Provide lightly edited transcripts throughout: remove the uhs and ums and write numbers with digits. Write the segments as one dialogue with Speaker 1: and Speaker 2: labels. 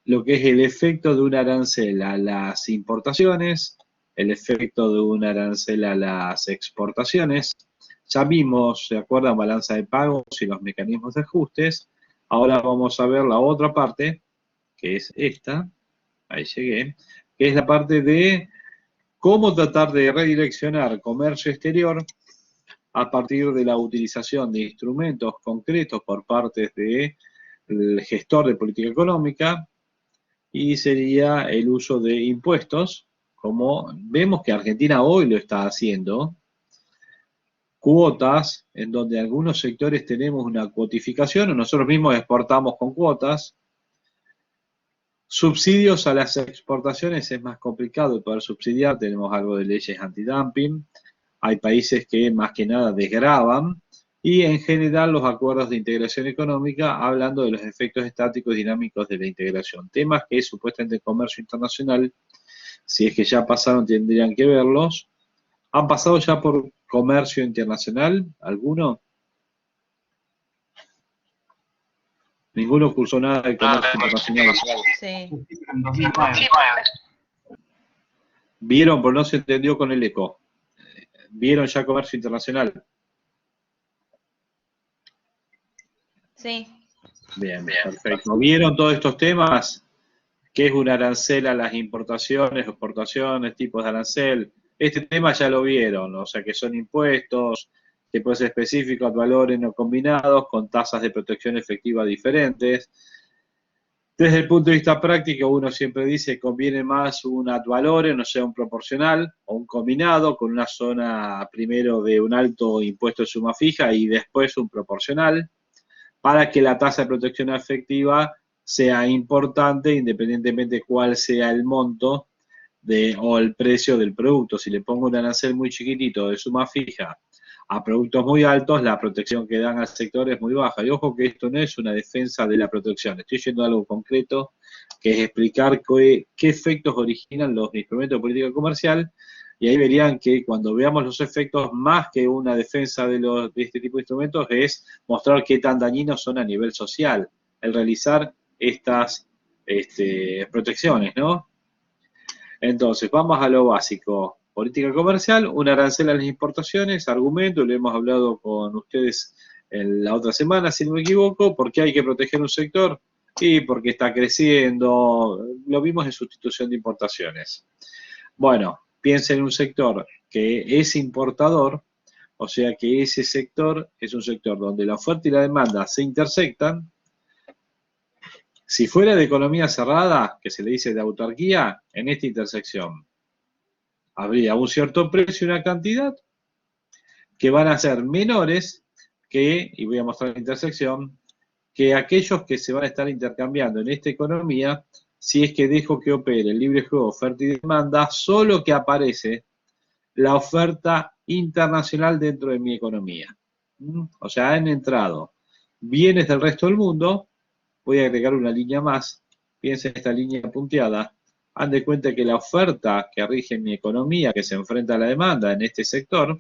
Speaker 1: lo que es el efecto de un arancel a las importaciones, el efecto de un arancel a las exportaciones. Ya vimos, ¿se acuerdan? Balanza de pagos y los mecanismos de ajustes. Ahora vamos a ver la otra parte, que es esta, ahí llegué, que es la parte de cómo tratar de redireccionar comercio exterior a partir de la utilización de instrumentos concretos por parte del gestor de política económica, y sería el uso de impuestos, como vemos que Argentina hoy lo está haciendo, cuotas, en donde algunos sectores tenemos una cuotificación, o nosotros mismos exportamos con cuotas. Subsidios a las exportaciones es más complicado poder subsidiar, tenemos algo de leyes antidumping, hay países que más que nada desgravan, y en general los acuerdos de integración económica hablando de los efectos estáticos y dinámicos de la integración, temas que supuestamente el comercio internacional, si es que ya pasaron, tendrían que verlos. ¿Han pasado ya por comercio internacional alguno? Ninguno cursó nada de comercio internacional.
Speaker 2: Sí.
Speaker 3: En 2009.
Speaker 1: ¿Vieron? Pero no se entendió con el eco. ¿Vieron ya comercio internacional?
Speaker 2: Sí.
Speaker 1: Bien, perfecto. ¿Vieron todos estos temas? ¿Qué es un arancel a las importaciones, exportaciones, tipos de arancel? Este tema ya lo vieron, o sea que son impuestos, que puede ser específico a valores no combinados, con tasas de protección efectiva diferentes. Desde el punto de vista práctico, uno siempre dice que conviene más un ad valorem, no sea un proporcional o un combinado, con una zona primero de un alto impuesto de suma fija y después un proporcional, para que la tasa de protección efectiva sea importante independientemente de cuál sea el monto o el precio del producto. Si le pongo un arancel muy chiquitito de suma fija a productos muy altos, la protección que dan al sector es muy baja. Y ojo que esto no es una defensa de la protección, estoy yendo a algo concreto, que es explicar qué efectos originan los instrumentos de política comercial, y ahí verían que cuando veamos los efectos, más que una defensa de este tipo de instrumentos, es mostrar qué tan dañinos son a nivel social el realizar estas protecciones, ¿no? Entonces, vamos a lo básico. Política comercial, un arancel a las importaciones, argumento, lo hemos hablado con ustedes en la otra semana, si no me equivoco, ¿por qué hay que proteger un sector? Y porque está creciendo, lo vimos en sustitución de importaciones. Bueno, piensen en un sector que es importador, o sea que ese sector es un sector donde la oferta y la demanda se intersectan. Si fuera de economía cerrada, que se le dice de autarquía, en esta intersección habría un cierto precio y una cantidad que van a ser menores que, y voy a mostrar la intersección, que aquellos que se van a estar intercambiando en esta economía, si es que dejo que opere el libre juego, oferta y demanda, solo que aparece la oferta internacional dentro de mi economía. O sea, han entrado bienes del resto del mundo. Voy a agregar una línea más, piensen en esta línea punteada, han de cuenta que la oferta que rige mi economía, que se enfrenta a la demanda en este sector,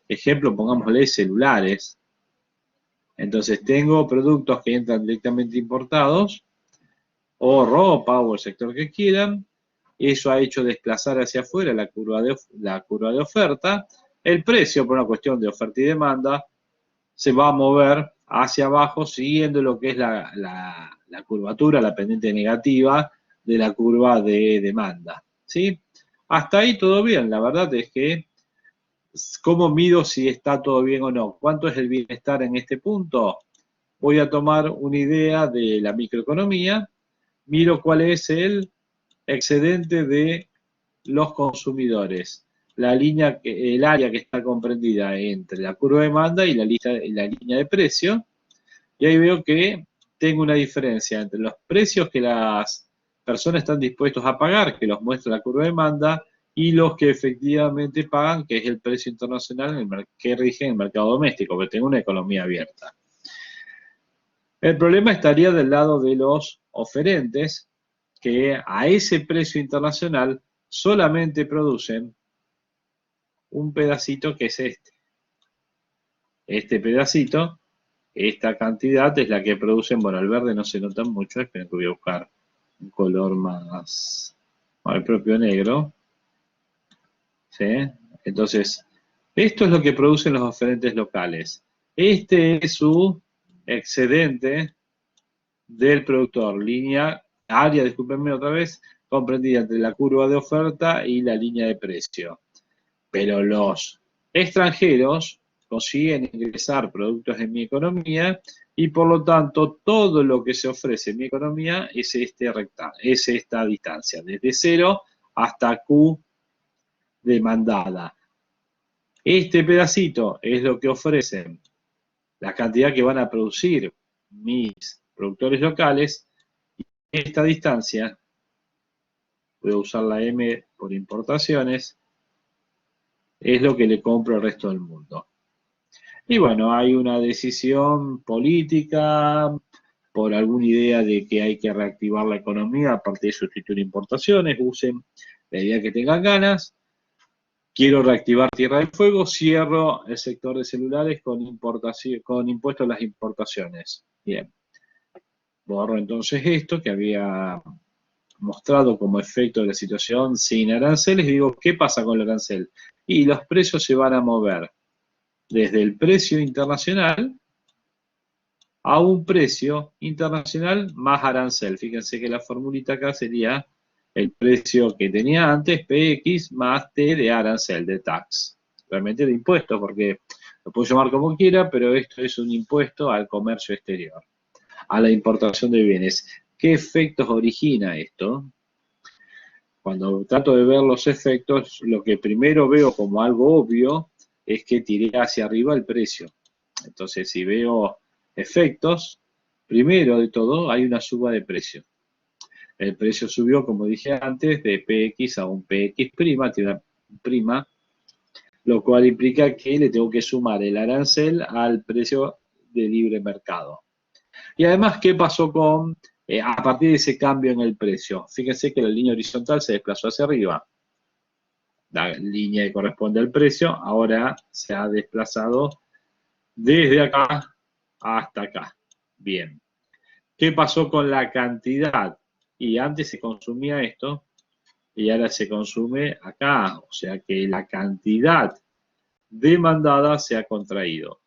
Speaker 1: ejemplo, pongámosle celulares, entonces tengo productos que entran directamente importados, o ropa, o el sector que quieran, eso ha hecho desplazar hacia afuera la curva de oferta, el precio por una cuestión de oferta y demanda se va a mover hacia abajo siguiendo lo que es la curvatura, la pendiente negativa de la curva de demanda, ¿sí? Hasta ahí todo bien, la verdad es que ¿cómo mido si está todo bien o no? ¿Cuánto es el bienestar en este punto? Voy a tomar una idea de la microeconomía, miro cuál es el excedente de los consumidores, el área que está comprendida entre la curva de demanda y la línea de precio, y ahí veo que tengo una diferencia entre los precios que las personas están dispuestos a pagar, que los muestra la curva de demanda, y los que efectivamente pagan, que es el precio internacional que rige en el mercado doméstico, porque tengo una economía abierta. El problema estaría del lado de los oferentes, que a ese precio internacional solamente producen un pedacito que es este. Este pedacito, esta cantidad es la que producen, bueno, el verde no se nota mucho, esperen que voy a buscar un color más, el propio negro, ¿sí? Entonces, esto es lo que producen los oferentes locales. Este es su excedente del productor, área, discúlpenme otra vez, comprendida entre la curva de oferta y la línea de precio. Pero los extranjeros consiguen ingresar productos en mi economía y por lo tanto todo lo que se ofrece en mi economía es esta distancia, desde 0 hasta Q demandada. Este pedacito es lo que ofrecen, la cantidad que van a producir mis productores locales. Y esta distancia, voy a usar la M por importaciones, es lo que le compro al resto del mundo. Y bueno, hay una decisión política por alguna idea de que hay que reactivar la economía a partir de sustituir importaciones, usen la idea que tengan ganas. Quiero reactivar Tierra del Fuego, cierro el sector de celulares con impuestos a las importaciones. Bien, borro entonces esto que había mostrado como efecto de la situación sin aranceles. Digo, ¿qué pasa con el arancel? Y los precios se van a mover desde el precio internacional a un precio internacional más arancel. Fíjense que la formulita acá sería el precio que tenía antes, PX más T de arancel, de tax. Realmente de impuesto, porque lo puedo llamar como quiera, pero esto es un impuesto al comercio exterior, a la importación de bienes. ¿Qué efectos origina esto? Cuando trato de ver los efectos, lo que primero veo como algo obvio es que tiré hacia arriba el precio. Entonces, si veo efectos, primero de todo hay una suba de precio. El precio subió, como dije antes, de PX a un PX', tiene una prima, lo cual implica que le tengo que sumar el arancel al precio de libre mercado. Y además, ¿qué pasó a partir de ese cambio en el precio? Fíjense que la línea horizontal se desplazó hacia arriba. La línea que corresponde al precio ahora se ha desplazado desde acá hasta acá. Bien. ¿Qué pasó con la cantidad? Y antes se consumía esto y ahora se consume acá. O sea que la cantidad demandada se ha contraído.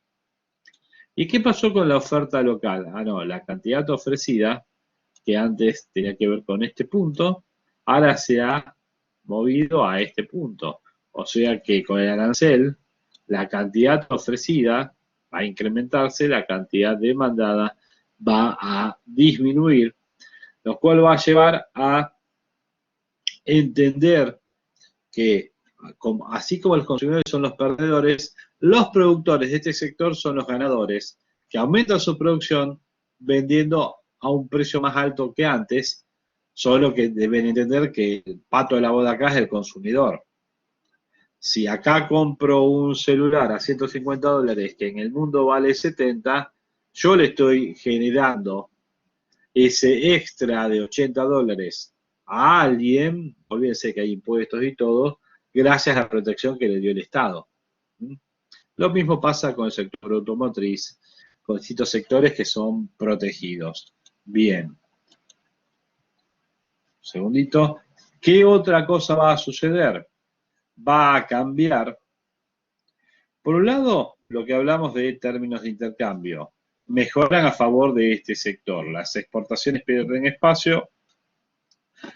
Speaker 1: ¿Y qué pasó con la oferta local? Ah, no, la cantidad ofrecida, que antes tenía que ver con este punto, ahora se ha movido a este punto. O sea que con el arancel, la cantidad ofrecida va a incrementarse, la cantidad demandada va a disminuir, lo cual va a llevar a entender que así como los consumidores son los perdedores, los productores de este sector son los ganadores, que aumentan su producción vendiendo a un precio más alto que antes, solo que deben entender que el pato de la boda acá es el consumidor. Si acá compro un celular a $150 que en el mundo vale 70, yo le estoy generando ese extra de $80 a alguien, olvídense que hay impuestos y todo, gracias a la protección que le dio el Estado. Lo mismo pasa con el sector automotriz, con distintos sectores que son protegidos. Bien. Un segundito. ¿Qué otra cosa va a suceder? Va a cambiar. Por un lado, lo que hablamos de términos de intercambio, mejoran a favor de este sector. Las exportaciones pierden espacio,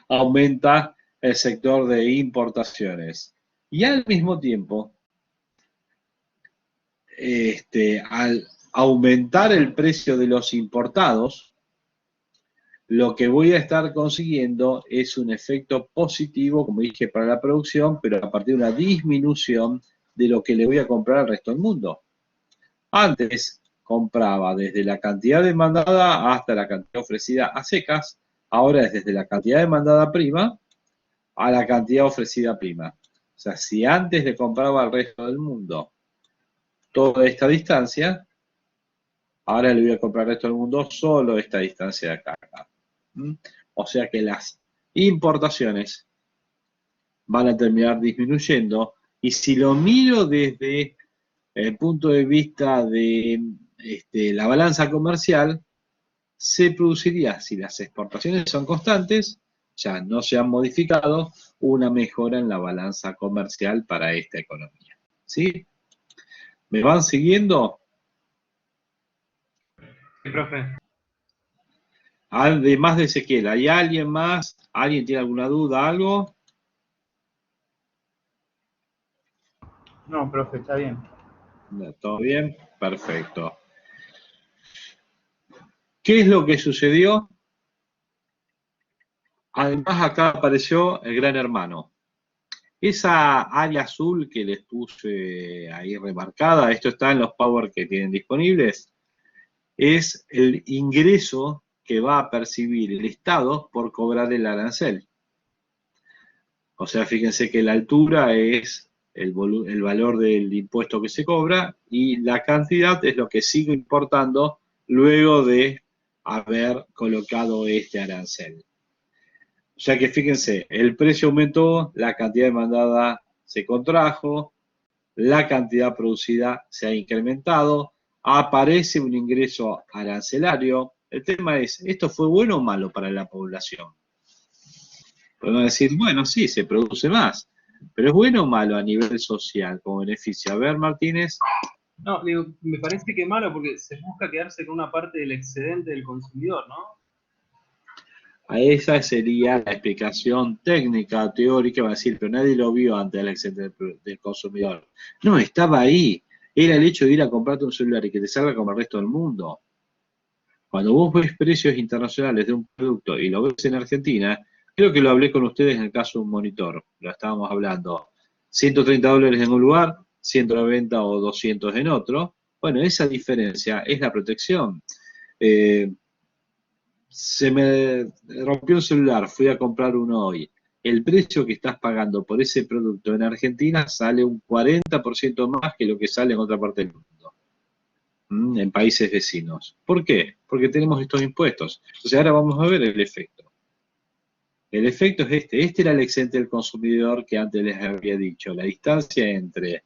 Speaker 1: aumenta el sector de importaciones. Y al mismo tiempo, al aumentar el precio de los importados, lo que voy a estar consiguiendo es un efecto positivo, como dije, para la producción, pero a partir de una disminución de lo que le voy a comprar al resto del mundo. Antes compraba desde la cantidad demandada hasta la cantidad ofrecida a secas, ahora es desde la cantidad demandada prima a la cantidad ofrecida prima. O sea, si antes le compraba al resto del mundo toda esta distancia, ahora le voy a comprar al resto del mundo solo esta distancia de acá. O sea que las importaciones van a terminar disminuyendo, y si lo miro desde el punto de vista de la balanza comercial, se produciría, si las exportaciones son constantes, ya no se han modificado, una mejora en la balanza comercial para esta economía. ¿Sí? ¿Me van siguiendo?
Speaker 3: Sí, profe.
Speaker 1: Además de Ezequiel, ¿hay alguien más? ¿Alguien tiene alguna duda, algo?
Speaker 3: No, profe, está bien.
Speaker 1: ¿Todo bien? Perfecto. ¿Qué es lo que sucedió? Además, acá apareció el Gran Hermano. Esa área azul que les puse ahí remarcada, esto está en los power que tienen disponibles, es el ingreso que va a percibir el Estado por cobrar el arancel. O sea, fíjense que la altura es el valor del impuesto que se cobra y la cantidad es lo que sigo importando luego de haber colocado este arancel. O sea que fíjense, el precio aumentó, la cantidad demandada se contrajo, la cantidad producida se ha incrementado, aparece un ingreso arancelario. El tema es, ¿esto fue bueno o malo para la población? Podemos decir, bueno, sí, se produce más, pero ¿es bueno o malo a nivel social como beneficio? A ver, Martínez.
Speaker 3: No, digo, me parece que malo porque se busca quedarse con una parte del excedente del consumidor, ¿no?
Speaker 1: A esa sería la explicación técnica, teórica, va a decir, pero nadie lo vio antes del excedente del consumidor. No, estaba ahí. Era el hecho de ir a comprarte un celular y que te salga como el resto del mundo. Cuando vos ves precios internacionales de un producto y lo ves en Argentina, creo que lo hablé con ustedes en el caso de un monitor, lo estábamos hablando, $130 en un lugar, 190 o 200 en otro. Bueno, esa diferencia es la protección. Eh, Se me rompió el celular, fui a comprar uno hoy. El precio que estás pagando por ese producto en Argentina sale un 40% más que lo que sale en otra parte del mundo, en países vecinos. ¿Por qué? Porque tenemos estos impuestos. Entonces ahora vamos a ver el efecto. El efecto es este. Este era el excedente del consumidor que antes les había dicho, la distancia entre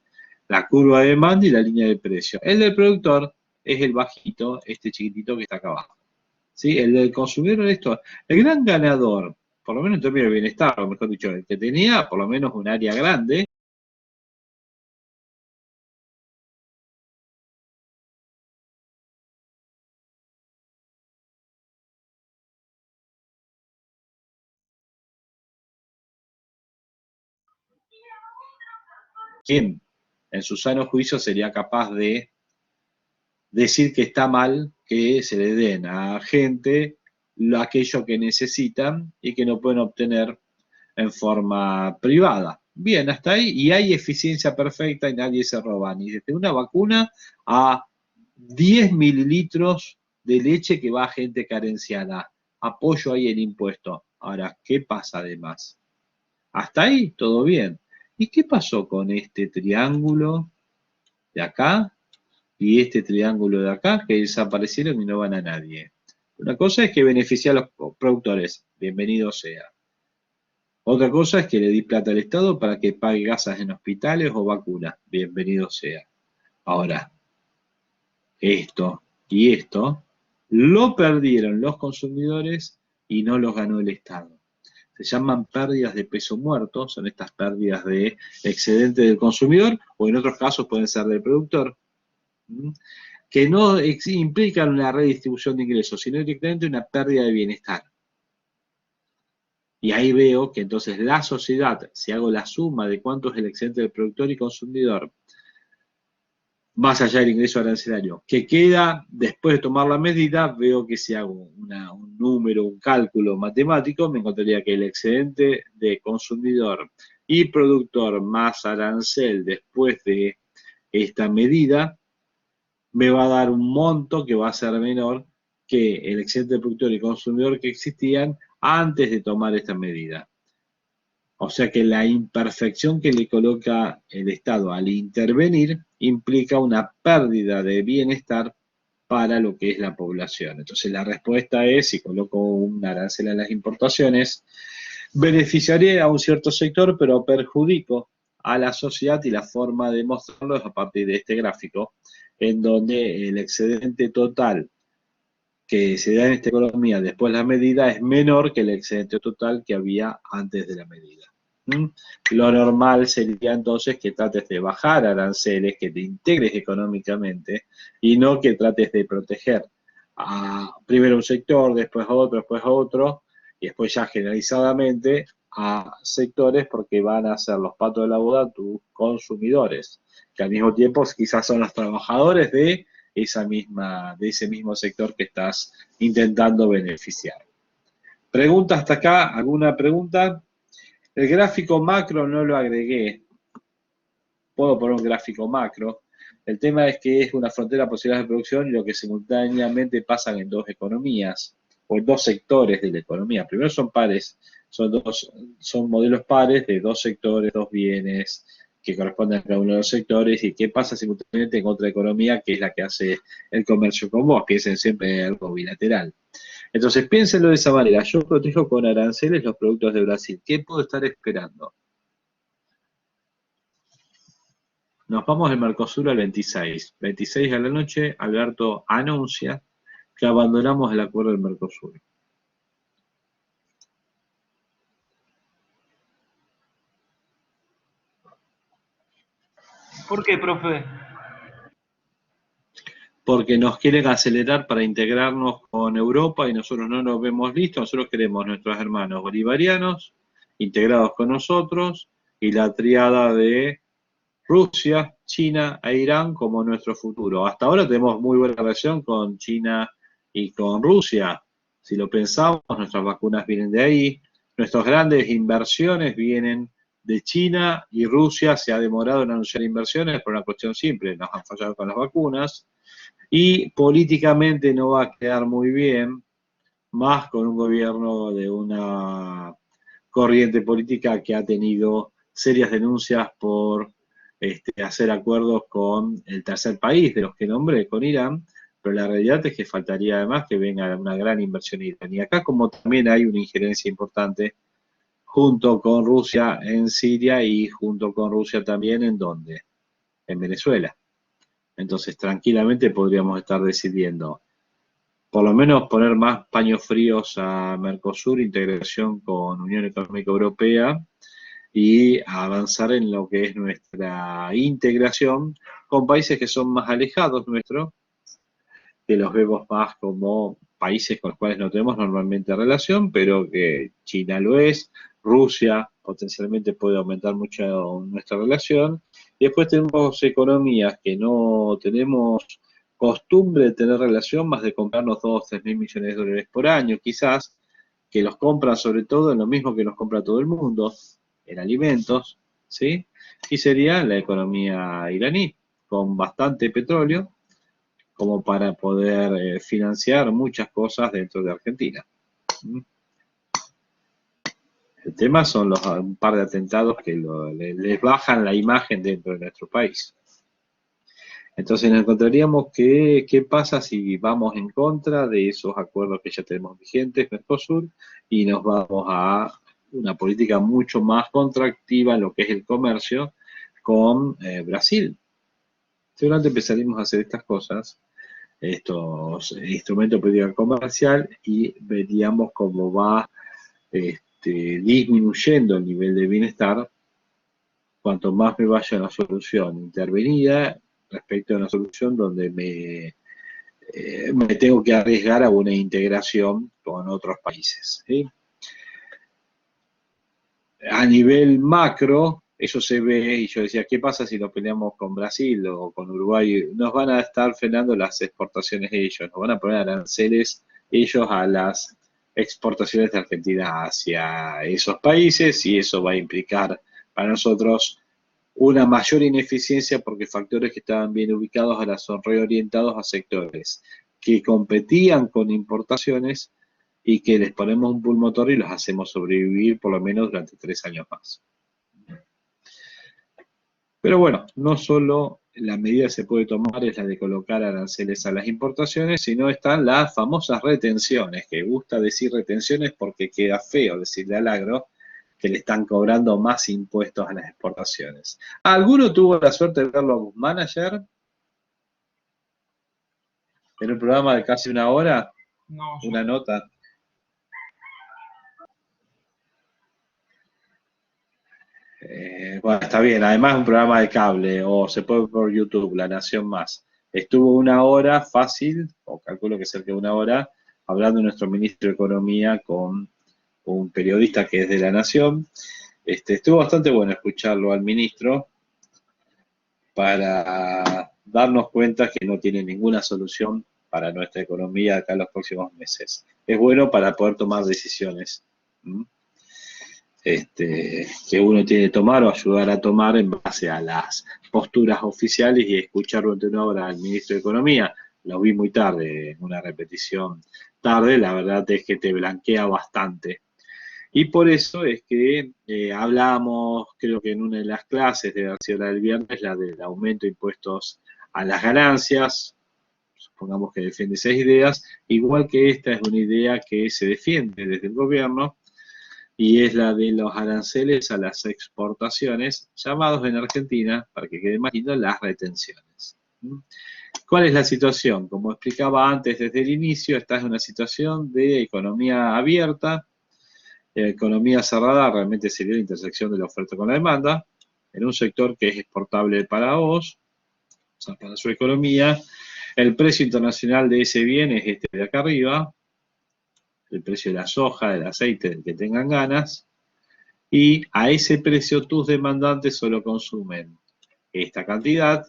Speaker 1: la curva de demanda y la línea de precio. El del productor es el bajito, este chiquitito que está acá abajo. ¿Sí? El del consumidor es esto. El gran ganador, por lo menos en términos de bienestar, o mejor dicho, el que tenía por lo menos un área grande, ¿quién en su sano juicio sería capaz de decir que está mal que se le den a gente aquello que necesitan y que no pueden obtener en forma privada? Bien, hasta ahí, y hay eficiencia perfecta y nadie se roba, ni desde una vacuna a 10 mililitros de leche que va a gente carenciada. Apoyo ahí el impuesto. Ahora, ¿qué pasa además? Hasta ahí, todo bien. ¿Y qué pasó con este triángulo de acá y este triángulo de acá que desaparecieron y no van a nadie? Una cosa es que beneficia a los productores, bienvenido sea. Otra cosa es que le di plata al Estado para que pague gasas en hospitales o vacunas, bienvenido sea. Ahora, esto y esto lo perdieron los consumidores y no los ganó el Estado. Se llaman pérdidas de peso muerto, son estas pérdidas de excedente del consumidor o en otros casos pueden ser del productor, que no implican una redistribución de ingresos, sino directamente una pérdida de bienestar. Y ahí veo que entonces la sociedad, si hago la suma de cuánto es el excedente del productor y consumidor, más allá del ingreso arancelario, que queda después de tomar la medida, veo que si hago un número, un cálculo matemático, me encontraría que el excedente de consumidor y productor más arancel después de esta medida me va a dar un monto que va a ser menor que el excedente de productor y consumidor que existían antes de tomar esta medida. O sea que la imperfección que le coloca el Estado al intervenir implica una pérdida de bienestar para lo que es la población. Entonces la respuesta es, si coloco un arancel a las importaciones, beneficiaré a un cierto sector, pero perjudico a la sociedad y la forma de mostrarlo es a partir de este gráfico, en donde el excedente total que se da en esta economía después de la medida es menor que el excedente total que había antes de la medida. Lo normal sería entonces que trates de bajar aranceles, que te integres económicamente y no que trates de proteger a primero un sector, después a otro, y después ya generalizadamente a sectores porque van a ser los patos de la boda tus consumidores, que al mismo tiempo quizás son los trabajadores de ese mismo sector que estás intentando beneficiar. ¿Pregunta hasta acá? ¿Alguna pregunta? El gráfico macro no lo agregué. Puedo poner un gráfico macro. El tema es que es una frontera de posibilidades de producción y lo que simultáneamente pasan en dos economías o en dos sectores de la economía. Primero son pares, son modelos pares de dos sectores, dos bienes que corresponden a cada uno de los sectores y qué pasa simultáneamente en otra economía que es la que hace el comercio con vos. Piensen siempre en algo bilateral. Entonces piénsenlo de esa manera. Yo protejo con aranceles los productos de Brasil. ¿Qué puedo estar esperando? Nos vamos del Mercosur al 26. 26 a la noche, Alberto anuncia que abandonamos el acuerdo del Mercosur.
Speaker 3: ¿Por qué, profe?
Speaker 1: Porque nos quieren acelerar para integrarnos con Europa y nosotros no nos vemos listos. Nosotros queremos nuestros hermanos bolivarianos integrados con nosotros y la triada de Rusia, China e Irán como nuestro futuro. Hasta ahora tenemos muy buena relación con China y con Rusia. Si lo pensamos, nuestras vacunas vienen de ahí, nuestras grandes inversiones vienen de China y Rusia se ha demorado en anunciar inversiones por una cuestión simple, nos han fallado con las vacunas y políticamente no va a quedar muy bien, más con un gobierno de una corriente política que ha tenido serias denuncias por hacer acuerdos con el tercer país de los que nombré, con Irán, pero la realidad es que faltaría además que venga una gran inversión iraní. Acá como también hay una injerencia importante junto con Rusia en Siria y junto con Rusia también en ¿dónde? En Venezuela. Entonces tranquilamente podríamos estar decidiendo por lo menos poner más paños fríos a Mercosur, integración con Unión Económica Europea y a avanzar en lo que es nuestra integración con países que son más alejados nuestros, que los vemos más como países con los cuales no tenemos normalmente relación, pero que China lo es, Rusia potencialmente puede aumentar mucho nuestra relación, y después tenemos economías que no tenemos costumbre de tener relación más de comprarnos 2 o 3 mil millones de dólares por año, quizás, que los compran sobre todo en lo mismo que nos compra todo el mundo, en alimentos, ¿sí? Y sería la economía iraní, con bastante petróleo, como para poder financiar muchas cosas dentro de Argentina. El tema son un par de atentados que les bajan la imagen dentro de nuestro país. Entonces nos encontraríamos que, ¿qué pasa si vamos en contra de esos acuerdos que ya tenemos vigentes, Mercosur, y nos vamos a una política mucho más contractiva en lo que es el comercio con Brasil? Seguramente empezaremos a hacer estas cosas, estos instrumentos de política comercial, y veríamos cómo va disminuyendo el nivel de bienestar cuanto más me vaya a una solución intervenida respecto a una solución donde me tengo que arriesgar a una integración con otros países, ¿sí? A nivel macro, eso se ve, y yo decía, ¿qué pasa si nos peleamos con Brasil o con Uruguay? Nos van a estar frenando las exportaciones ellos, nos van a poner aranceles ellos a las exportaciones de Argentina hacia esos países, y eso va a implicar para nosotros una mayor ineficiencia porque factores que estaban bien ubicados ahora son reorientados a sectores que competían con importaciones y que les ponemos un pulmotor y los hacemos sobrevivir por lo menos durante 3 años más. Pero bueno, no solo la medida que se puede tomar es la de colocar aranceles a las importaciones, sino están las famosas retenciones, que gusta decir retenciones porque queda feo decirle al agro que le están cobrando más impuestos a las exportaciones. ¿Alguno tuvo la suerte de verlo a Guzmán ayer? En un programa de casi 1 hora,
Speaker 3: No, yo
Speaker 1: una nota. Bueno, está bien, además es un programa de cable, o se puede ver por YouTube, La Nación Más. Estuvo una hora fácil, o calculo que cerca de una hora, hablando nuestro ministro de Economía con un periodista que es de La Nación. Estuvo bastante bueno escucharlo al ministro para darnos cuenta que no tiene ninguna solución para nuestra economía acá en los próximos meses. Es bueno para poder tomar decisiones. ¿Mm? Que uno tiene que tomar o ayudar a tomar en base a las posturas oficiales, y escuchar durante una hora al ministro de Economía. Lo vi muy tarde, en una repetición tarde, la verdad es que te blanquea bastante. Y por eso es que hablábamos, creo que en una de las clases de la del viernes, la del aumento de impuestos a las ganancias. Supongamos que defiende esas ideas, igual que esta es una idea que se defiende desde el gobierno, y es la de los aranceles a las exportaciones, llamados en Argentina, para que quede más lindo, las retenciones. ¿Cuál es la situación? Como explicaba antes desde el inicio, esta es una situación de economía abierta. Economía cerrada realmente sería la intersección de la oferta con la demanda, en un sector que es exportable para vos, o sea, para su economía. El precio internacional de ese bien es este de acá arriba, el precio de la soja, del aceite, del que tengan ganas, y a ese precio tus demandantes solo consumen esta cantidad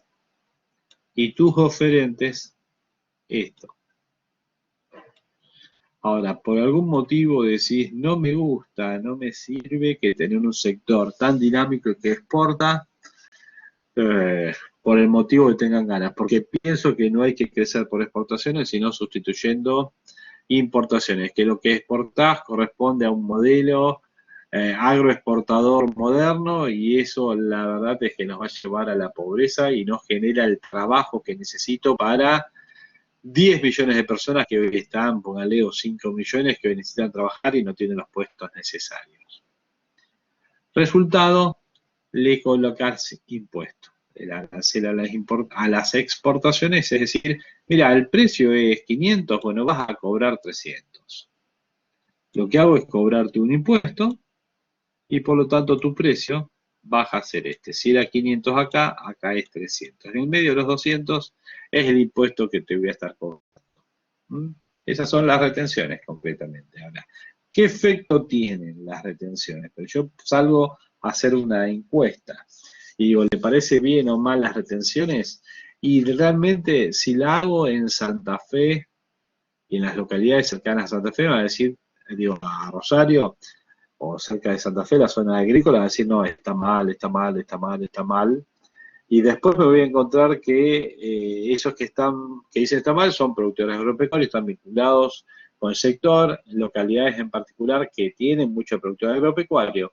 Speaker 1: y tus oferentes esto. Ahora, por algún motivo decís, no me gusta, no me sirve que tener un sector tan dinámico que exporta, por el motivo que tengan ganas, porque pienso que no hay que crecer por exportaciones, sino sustituyendo importaciones, que lo que exportás corresponde a un modelo agroexportador moderno, y eso la verdad es que nos va a llevar a la pobreza y no genera el trabajo que necesito para 10 millones de personas que hoy están, póngale, o 5 millones que hoy necesitan trabajar y no tienen los puestos necesarios. Resultado, le colocas impuestos, el arancel a las exportaciones, es decir, mira, el precio es 500, bueno, vas a cobrar 300. Lo que hago es cobrarte un impuesto y por lo tanto tu precio baja a ser este. Si era 500 acá, acá es 300. En el medio de los 200 es el impuesto que te voy a estar cobrando. Esas son las retenciones concretamente. Ahora, ¿qué efecto tienen las retenciones? Pero yo salgo a hacer una encuesta y digo, ¿le parece bien o mal las retenciones? Y realmente, si la hago en Santa Fe y en las localidades cercanas a Santa Fe, me va a decir, digo, a Rosario o cerca de Santa Fe, la zona agrícola, va a decir, no, está mal, está mal, está mal, está mal. Y después me voy a encontrar que esos que dicen está mal son productores agropecuarios, están vinculados con el sector, localidades en particular que tienen mucho productor agropecuario.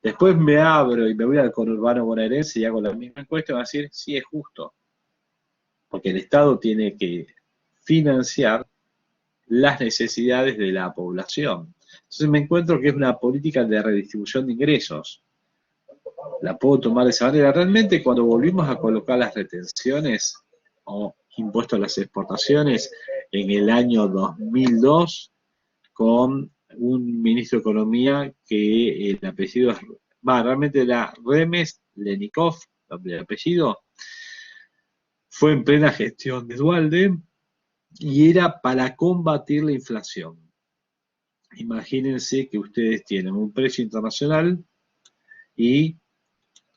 Speaker 1: Después me abro y me voy al conurbano bonaerense y hago la misma encuesta y van a decir, sí, es justo, porque el Estado tiene que financiar las necesidades de la población. Entonces me encuentro que es una política de redistribución de ingresos. La puedo tomar de esa manera. Realmente, cuando volvimos a colocar las retenciones o impuestos a las exportaciones en el año 2002, con un ministro de Economía que el apellido es, realmente era Remes Lenikov, el apellido, fue en plena gestión de Duhalde y era para combatir la inflación. Imagínense que ustedes tienen un precio internacional y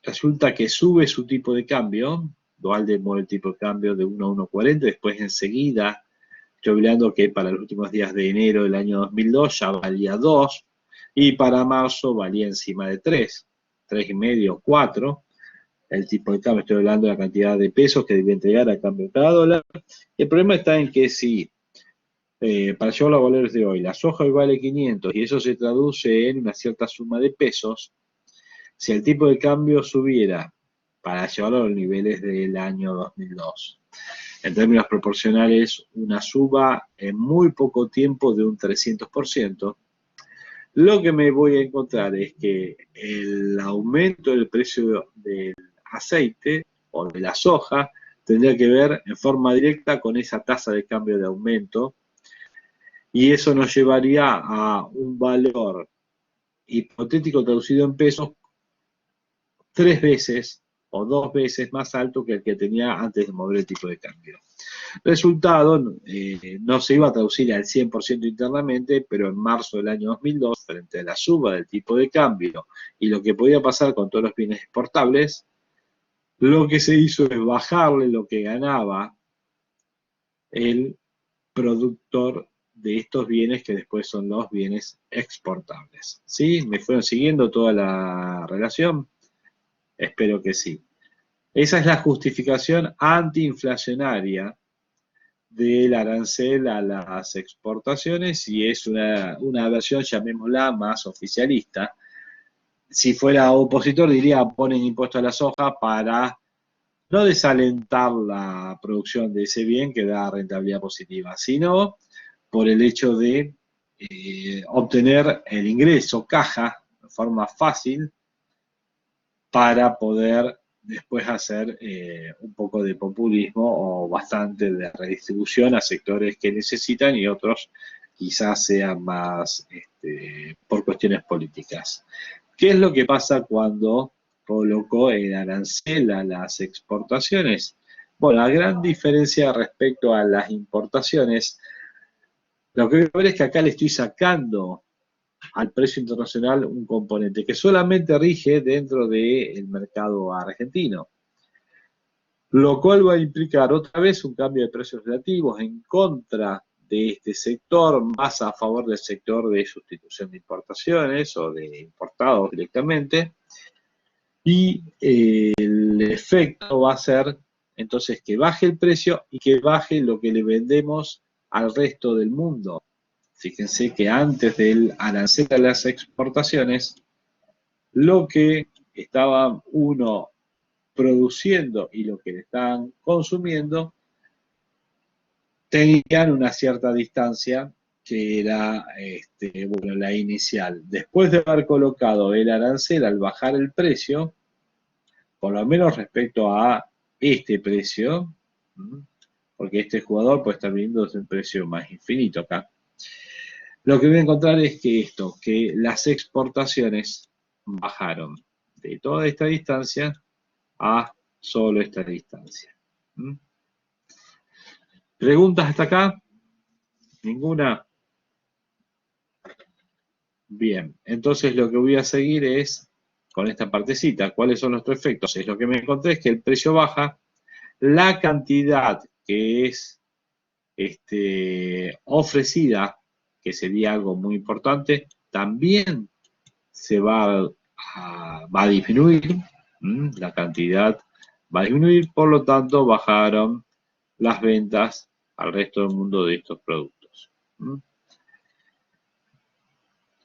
Speaker 1: resulta que sube su tipo de cambio. Duhalde mueve el tipo de cambio de 1 a 1,40, después enseguida, estoy hablando que para los últimos días de enero del año 2002 ya valía 2, y para marzo valía encima de 3, 3,5, 4, el tipo de cambio, estoy hablando de la cantidad de pesos que debe entregar a cambio de cada dólar. El problema está en que si, para llevar los valores de hoy, la soja hoy vale 500 y eso se traduce en una cierta suma de pesos, si el tipo de cambio subiera para llevarlo a los niveles del año 2002, en términos proporcionales, una suba en muy poco tiempo de un 300%, lo que me voy a encontrar es que el aumento del precio del aceite o de la soja tendría que ver en forma directa con esa tasa de cambio de aumento, y eso nos llevaría a un valor hipotético traducido en pesos 3 veces o 2 veces más alto que el que tenía antes de mover el tipo de cambio. Resultado, no se iba a traducir al 100% internamente, pero en marzo del año 2002, frente a la suba del tipo de cambio y lo que podía pasar con todos los bienes exportables, lo que se hizo es bajarle lo que ganaba el productor de estos bienes que después son los bienes exportables. ¿Sí? ¿Me fueron siguiendo toda la relación? Espero que sí. Esa es la justificación antiinflacionaria del arancel a las exportaciones y es una versión, llamémosla, más oficialista. Si fuera opositor diría ponen impuesto a la soja para no desalentar la producción de ese bien que da rentabilidad positiva, sino por el hecho de obtener el ingreso, caja, de forma fácil, para poder después hacer un poco de populismo o bastante de redistribución a sectores que necesitan y otros quizás sean más por cuestiones políticas. ¿Qué es lo que pasa cuando colocó el arancel a las exportaciones? Bueno, la gran diferencia respecto a las importaciones, lo que voy a ver es que acá le estoy sacando al precio internacional un componente que solamente rige dentro del mercado argentino, lo cual va a implicar otra vez un cambio de precios relativos en contra de este sector, más a favor del sector de sustitución de importaciones o de importados directamente, y el efecto va a ser entonces que baje el precio y que baje lo que le vendemos al resto del mundo. Fíjense que antes del arancel a las exportaciones, lo que estaba uno produciendo y lo que le estaban consumiendo tenían una cierta distancia que era bueno, la inicial. Después de haber colocado el arancel al bajar el precio, por lo menos respecto a este precio, porque este jugador puede estar viendo un precio más infinito acá. Lo que voy a encontrar es que las exportaciones bajaron de toda esta distancia a solo esta distancia. ¿Preguntas hasta acá? ¿Ninguna? Bien, entonces lo que voy a seguir es con esta partecita. ¿Cuáles son nuestros efectos? Es lo que me encontré es que el precio baja, la cantidad que es ofrecida, que sería algo muy importante, también se va a disminuir, la cantidad va a disminuir, por lo tanto bajaron las ventas al resto del mundo de estos productos.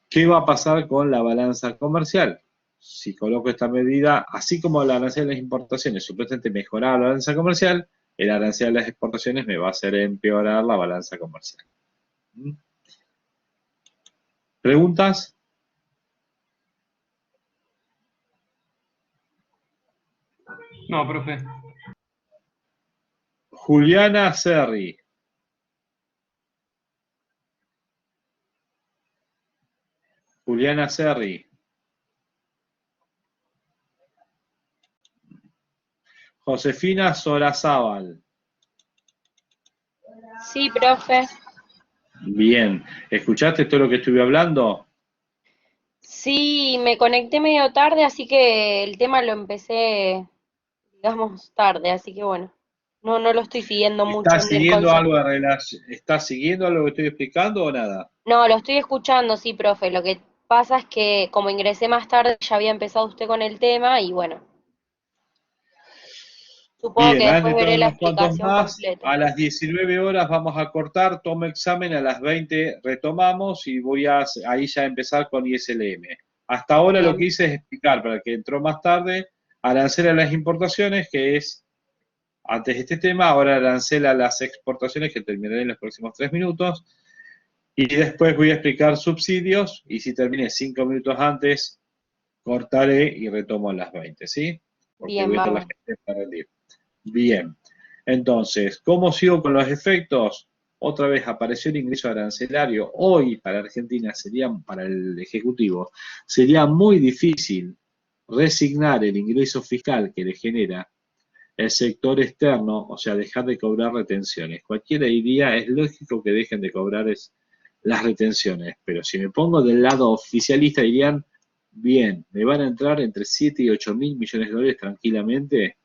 Speaker 1: ¿Qué va a pasar con la balanza comercial? Si coloco esta medida, así como la arancel de las importaciones supuestamente mejoraba la balanza comercial, el arancel de las exportaciones me va a hacer empeorar la balanza comercial. ¿Preguntas?
Speaker 3: No, profe.
Speaker 1: Juliana Serri. Juliana Serri. Josefina Solazábal.
Speaker 2: Sí, profe.
Speaker 1: Bien. ¿Escuchaste todo lo que estuve hablando?
Speaker 2: Sí, me conecté medio tarde, así que el tema lo empecé, digamos, tarde, así que bueno, no lo estoy siguiendo mucho
Speaker 1: ¿Estás
Speaker 2: en el
Speaker 1: siguiendo algo
Speaker 2: concepto.
Speaker 1: de relación? ¿Estás siguiendo algo que estoy explicando o nada?
Speaker 2: No, lo estoy escuchando, sí, profe. Lo que pasa es que como ingresé más tarde, ya había empezado usted con el tema y bueno, supongo
Speaker 1: Bien,
Speaker 2: que
Speaker 1: han
Speaker 2: después
Speaker 1: entrado
Speaker 2: veré la
Speaker 1: unos cuantos
Speaker 2: explicación
Speaker 1: más.
Speaker 2: completa.
Speaker 1: A las 19 horas vamos a cortar, tomo examen, a las 20 retomamos y voy a ahí ya empezar con ISLM. Hasta ahora lo que
Speaker 2: Bien,
Speaker 1: hice es explicar para el que entró más tarde, arancel a las importaciones, que es antes de este tema, ahora arancel a las exportaciones, que terminaré en los próximos 3 minutos, y después voy a explicar subsidios, y si terminé 5 minutos antes, cortaré y retomo a las 20, ¿sí? Porque
Speaker 2: bien,
Speaker 1: voy a estar la
Speaker 2: bárbaro.
Speaker 1: gente para rendir. Bien, entonces, ¿cómo sigo con los efectos? otra vez apareció el ingreso arancelario. Hoy para Argentina para el Ejecutivo, sería muy difícil resignar el ingreso fiscal que le genera el sector externo, o sea, dejar de cobrar retenciones. Cualquiera diría, es lógico que dejen de cobrar las retenciones, pero si me pongo del lado oficialista dirían, bien, me van a entrar entre 7 y 8 mil millones de dólares tranquilamente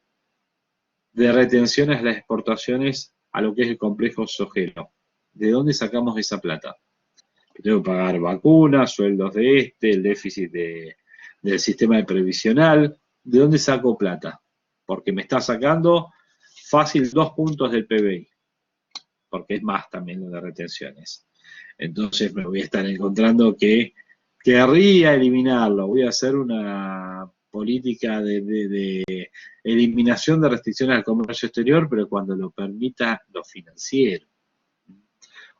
Speaker 1: de retenciones a las exportaciones a lo que es el complejo sojero. ¿De dónde sacamos esa plata? Tengo que pagar vacunas, sueldos el déficit del sistema previsional. ¿De dónde saco plata? Porque me está sacando fácil 2 puntos del PBI, porque es más también lo de retenciones. Entonces me voy a estar encontrando que querría eliminarlo. Voy a hacer una política de eliminación de restricciones al comercio exterior, pero cuando lo permita lo financiero.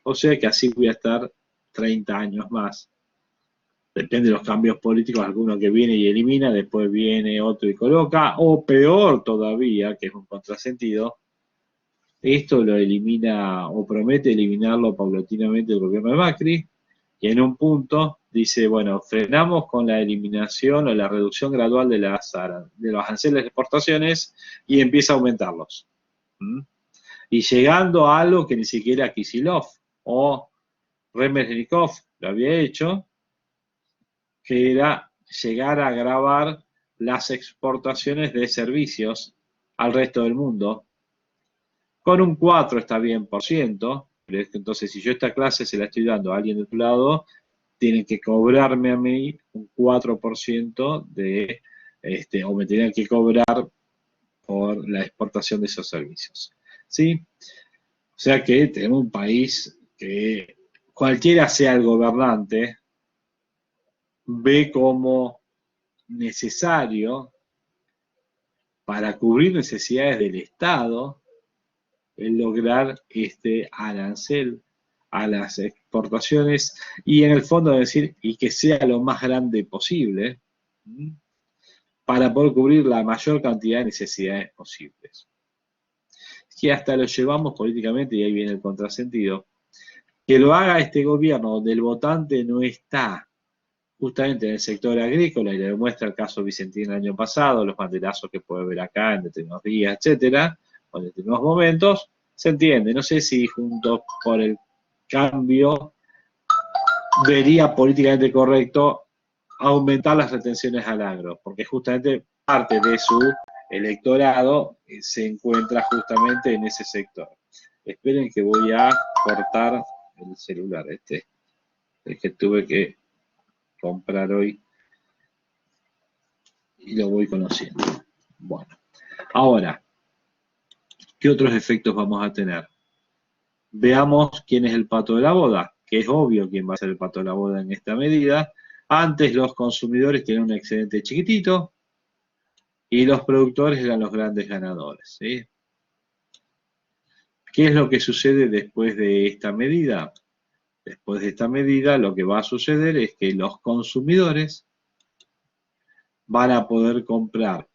Speaker 1: O sea que así voy a estar 30 años más. Depende de los cambios políticos, alguno que viene y elimina, después viene otro y coloca, o peor todavía, que es un contrasentido, esto lo elimina o promete eliminarlo paulatinamente el gobierno de Macri, y en un punto dice, bueno, frenamos con la eliminación o la reducción gradual de los aranceles de exportaciones y empieza a aumentarlos. Y llegando a algo que ni siquiera Kicillof o Remetenkov lo había hecho, que era llegar a gravar las exportaciones de servicios al resto del mundo. Con un 4 está bien por ciento, pero es que entonces si yo esta clase se la estoy dando a alguien de otro lado, tienen que cobrarme a mí un 4% o me tienen que cobrar por la exportación de esos servicios. ¿Sí? O sea que tenemos un país que cualquiera sea el gobernante, ve como necesario para cubrir necesidades del Estado el lograr este arancel a las exportaciones y en el fondo decir, y que sea lo más grande posible, para poder cubrir la mayor cantidad de necesidades posibles. Que hasta lo llevamos políticamente, y ahí viene el contrasentido, que lo haga este gobierno donde el votante no está justamente en el sector agrícola, y le demuestra el caso Vicentín el año pasado, los banderazos que puede ver acá en determinados días, etcétera, o en determinados momentos, se entiende. No sé si Juntos por el Cambio vería políticamente correcto aumentar las retenciones al agro, porque justamente parte de su electorado se encuentra justamente en ese sector. Esperen que voy a cortar el celular, el que tuve que comprar hoy y lo voy conociendo. Bueno, ahora, ¿qué otros efectos vamos a tener? Veamos quién es el pato de la boda, que es obvio quién va a ser el pato de la boda en esta medida. Antes los consumidores tenían un excedente chiquitito y los productores eran los grandes ganadores, ¿sí? ¿Qué es lo que sucede después de esta medida? Después de esta medida lo que va a suceder es que los consumidores van a poder comprar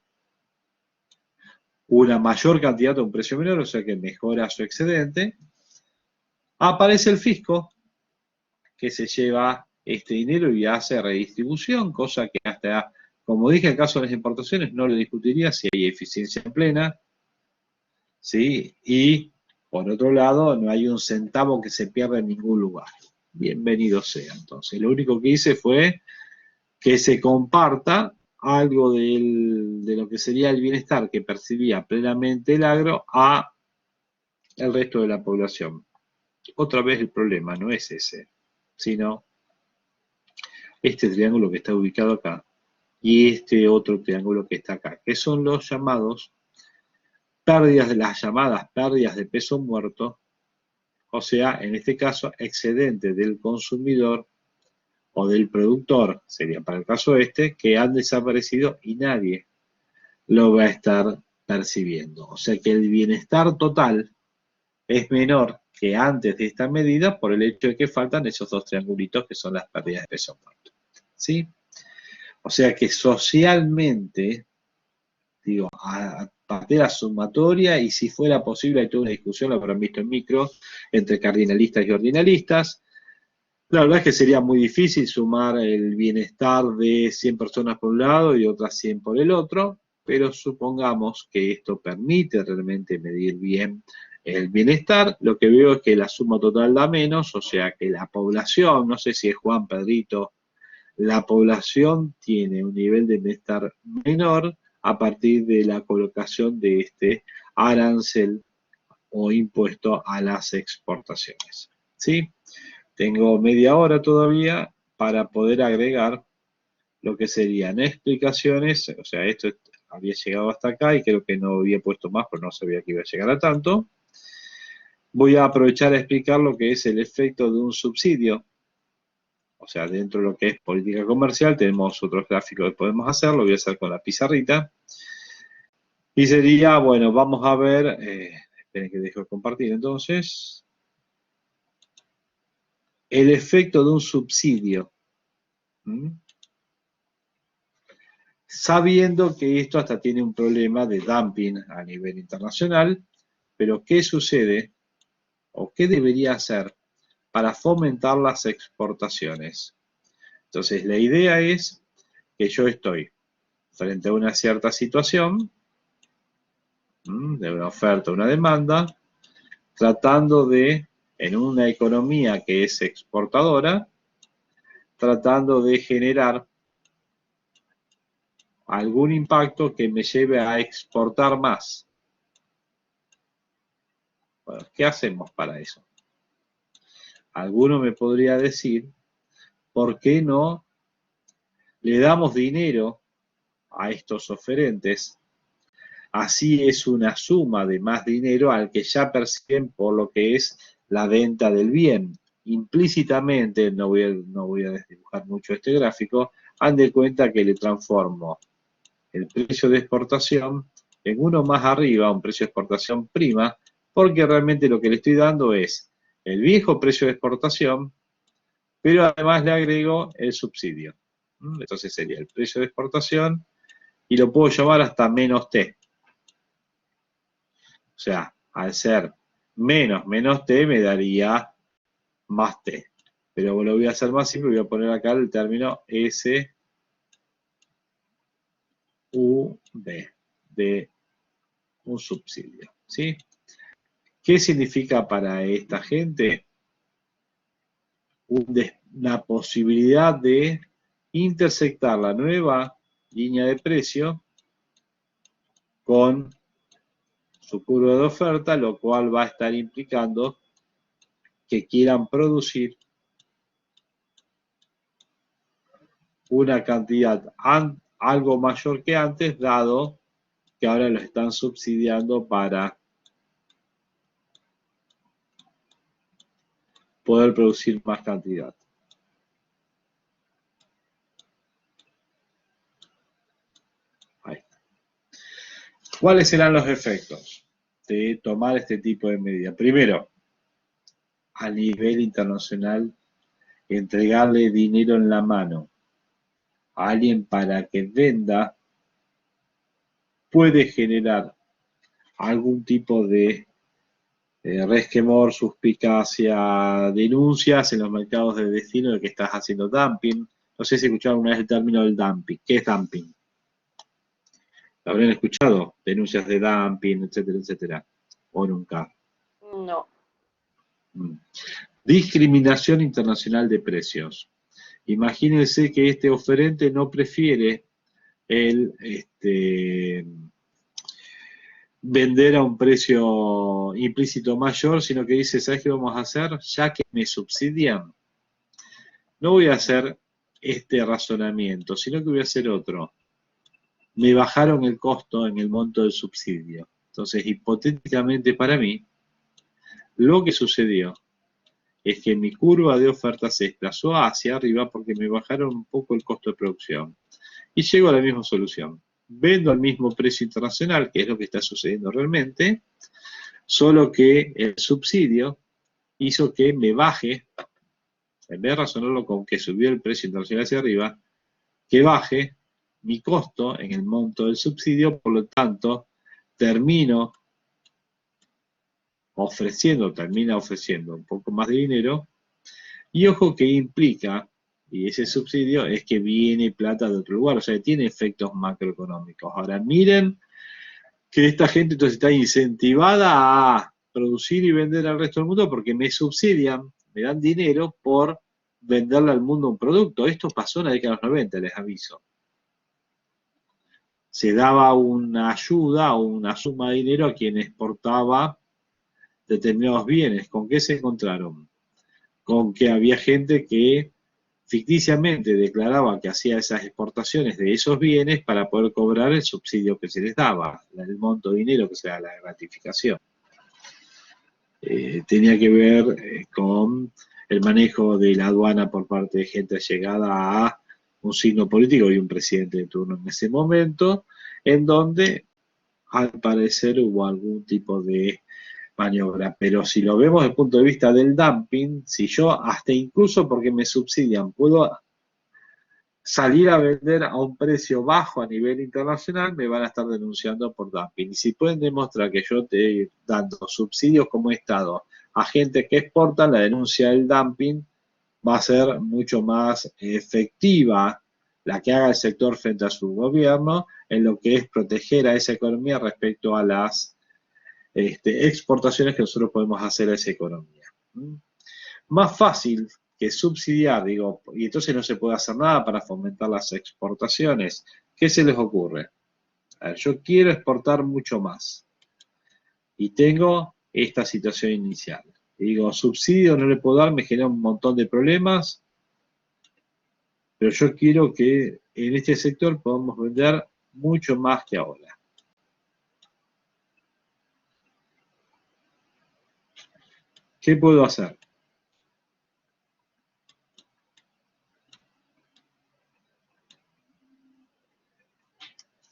Speaker 1: una mayor cantidad a un precio menor, o sea que mejora su excedente. Aparece el fisco que se lleva este dinero y hace redistribución, cosa que hasta, como dije, en caso de las importaciones no lo discutiría si hay eficiencia plena, ¿sí? Y por otro lado, no hay un centavo que se pierda en ningún lugar. Bienvenido sea. Entonces, lo único que hice fue que se comparta algo de lo que sería el bienestar que percibía plenamente el agro a el resto de la población. Otra vez el problema no es ese, sino este triángulo que está ubicado acá y este otro triángulo que está acá, que son los llamados las llamadas pérdidas de peso muerto, o sea, en este caso, excedente del consumidor o del productor, sería para el caso que han desaparecido y nadie lo va a estar percibiendo. O sea que el bienestar total es menor que antes de esta medida por el hecho de que faltan esos dos triangulitos que son las pérdidas de peso muerto. ¿Sí? O sea que socialmente, digo, partida sumatoria, y si fuera posible, hay toda una discusión, lo habrán visto en micro, entre cardinalistas y ordinalistas. La verdad es que sería muy difícil sumar el bienestar de 100 personas por un lado y otras 100 por el otro, pero supongamos que esto permite realmente medir bien el bienestar. Lo que veo es que la suma total da menos, o sea que la población, no sé si es Juan, Pedrito, la población tiene un nivel de bienestar menor a partir de la colocación de este arancel o impuesto a las exportaciones. ¿Sí? Tengo media hora todavía para poder agregar lo que serían explicaciones, o sea, esto había llegado hasta acá y creo que no había puesto más, pero no sabía que iba a llegar a tanto. Voy a aprovechar a explicar lo que es el efecto de un subsidio. O sea, dentro de lo que es política comercial tenemos otros gráficos que podemos hacer, lo voy a hacer con la pizarrita. Y sería, bueno, vamos a ver, esperen que dejo de compartir entonces, el efecto de un subsidio. ¿Mm? Sabiendo que esto hasta tiene un problema de dumping a nivel internacional, pero ¿qué sucede o qué debería hacer para fomentar las exportaciones? Entonces, la idea es que yo estoy frente a una cierta situación, de una oferta, una demanda, tratando de, en una economía que es exportadora, tratando de generar algún impacto que me lleve a exportar más. Bueno, ¿qué hacemos para eso? Alguno me podría decir, ¿por qué no le damos dinero a estos oferentes? Así es una suma de más dinero al que ya perciben por lo que es la venta del bien. Implícitamente, no voy a desdibujar mucho este gráfico, han de cuenta que le transformo el precio de exportación en uno más arriba, un precio de exportación prima, porque realmente lo que le estoy dando es el viejo precio de exportación, pero además le agrego el subsidio. Entonces sería el precio de exportación y lo puedo llamar hasta menos T. O sea, al ser menos T me daría más T. Pero lo voy a hacer más simple, voy a poner acá el término SUV, de un subsidio. ¿Sí? ¿Qué significa para esta gente? Una posibilidad de intersectar la nueva línea de precio con su curva de oferta, lo cual va a estar implicando que quieran producir una cantidad algo mayor que antes, dado que ahora lo están subsidiando para poder producir más cantidad. Ahí está. ¿Cuáles serán los efectos de tomar este tipo de medida? Primero, a nivel internacional, entregarle dinero en la mano a alguien para que venda puede generar algún tipo de resquemor, suspicacia, denuncias en los mercados de destino de que estás haciendo dumping. No sé si escucharon una vez el término del dumping. ¿Qué es dumping? ¿Lo habrán escuchado? Denuncias de dumping, etcétera, etcétera. ¿O nunca?
Speaker 2: No.
Speaker 1: Discriminación internacional de precios. Imagínense que este oferente no prefiere el vender a un precio implícito mayor, sino que dice, ¿sabes qué vamos a hacer? Ya que me subsidian, no voy a hacer este razonamiento, sino que voy a hacer otro. Me bajaron el costo en el monto del subsidio. Entonces, hipotéticamente para mí, lo que sucedió es que mi curva de oferta se desplazó hacia arriba porque me bajaron un poco el costo de producción. Y llego a la misma solución. Vendo al mismo precio internacional, que es lo que está sucediendo realmente, solo que el subsidio hizo que me baje, en vez de razonarlo con que subió el precio internacional hacia arriba, que baje mi costo en el monto del subsidio, por lo tanto, termina ofreciendo un poco más de dinero, y ojo que implica, y ese subsidio es que viene plata de otro lugar, o sea, tiene efectos macroeconómicos. Ahora miren que esta gente entonces está incentivada a producir y vender al resto del mundo porque me subsidian, me dan dinero por venderle al mundo un producto. Esto pasó en la década de los 90, les aviso. Se daba una ayuda o una suma de dinero a quien exportaba determinados bienes. ¿Con qué se encontraron? Con que había gente que ficticiamente declaraba que hacía esas exportaciones de esos bienes para poder cobrar el subsidio que se les daba, el monto de dinero que se da, la gratificación. Tenía que ver con el manejo de la aduana por parte de gente allegada a un signo político y un presidente de turno en ese momento, en donde al parecer hubo algún tipo de maniobra. Pero si lo vemos desde el punto de vista del dumping, si yo hasta incluso porque me subsidian puedo salir a vender a un precio bajo a nivel internacional, me van a estar denunciando por dumping. Y si pueden demostrar que yo estoy dando subsidios como Estado a gente que exporta, la denuncia del dumping va a ser mucho más efectiva la que haga el sector frente a su gobierno en lo que es proteger a esa economía respecto a las exportaciones que nosotros podemos hacer a esa economía. Más fácil que subsidiar, digo, y entonces no se puede hacer nada para fomentar las exportaciones. ¿Qué se les ocurre? A ver, yo quiero exportar mucho más y tengo esta situación inicial. Y digo, subsidio no le puedo dar, me genera un montón de problemas, pero yo quiero que en este sector podamos vender mucho más que ahora. ¿Qué puedo hacer?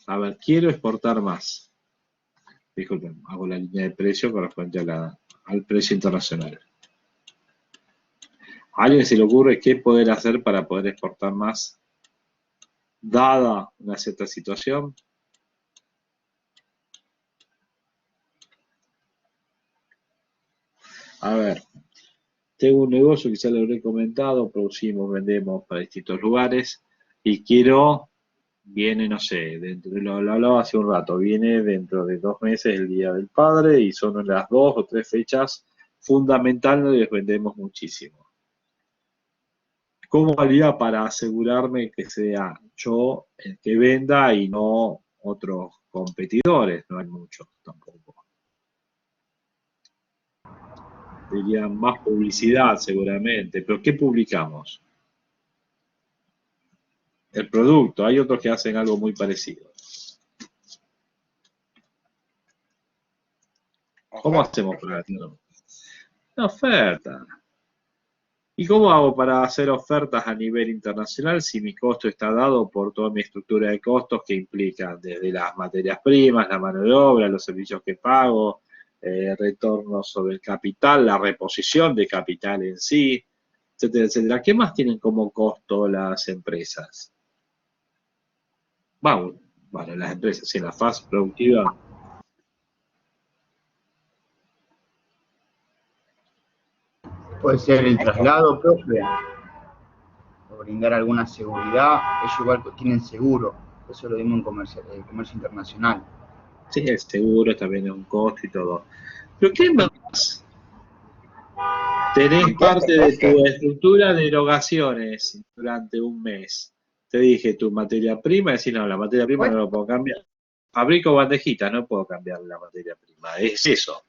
Speaker 1: A ver, quiero exportar más. Disculpen, hago la línea de precio correspondiente al precio internacional. ¿A alguien se le ocurre qué poder hacer para poder exportar más, dada una cierta situación? A ver, tengo un negocio, quizá lo habré comentado, producimos, vendemos para distintos lugares y quiero, viene, no sé, lo hablaba hace un rato, viene dentro de 2 meses el Día del Padre y son las 2 o 3 fechas fundamentales donde les vendemos muchísimo. ¿Cómo haría para asegurarme que sea yo el que venda y no otros competidores? No hay muchos tampoco. Diría más publicidad seguramente, pero ¿qué publicamos? El producto, hay otros que hacen algo muy parecido. ¿Cómo hacemos para hacerlo? Una oferta. ¿Y cómo hago para hacer ofertas a nivel internacional si mi costo está dado por toda mi estructura de costos que implica desde las materias primas, la mano de obra, los servicios que pago, retorno sobre el capital, la reposición de capital en sí, etcétera, etcétera? ¿Qué más tienen como costo las empresas? Bueno, las empresas, en la fase productiva.
Speaker 4: Puede ser el traslado propio, o brindar alguna seguridad. Ellos igual tienen seguro, eso lo vimos en comercio internacional.
Speaker 1: Sí, el seguro también es un costo y todo. ¿Pero qué más? Tenés parte de tu estructura de erogaciones durante un mes. Te dije tu materia prima, decís, no, la materia prima no lo puedo cambiar. Fabrico bandejitas, no puedo cambiar la materia prima. Es eso.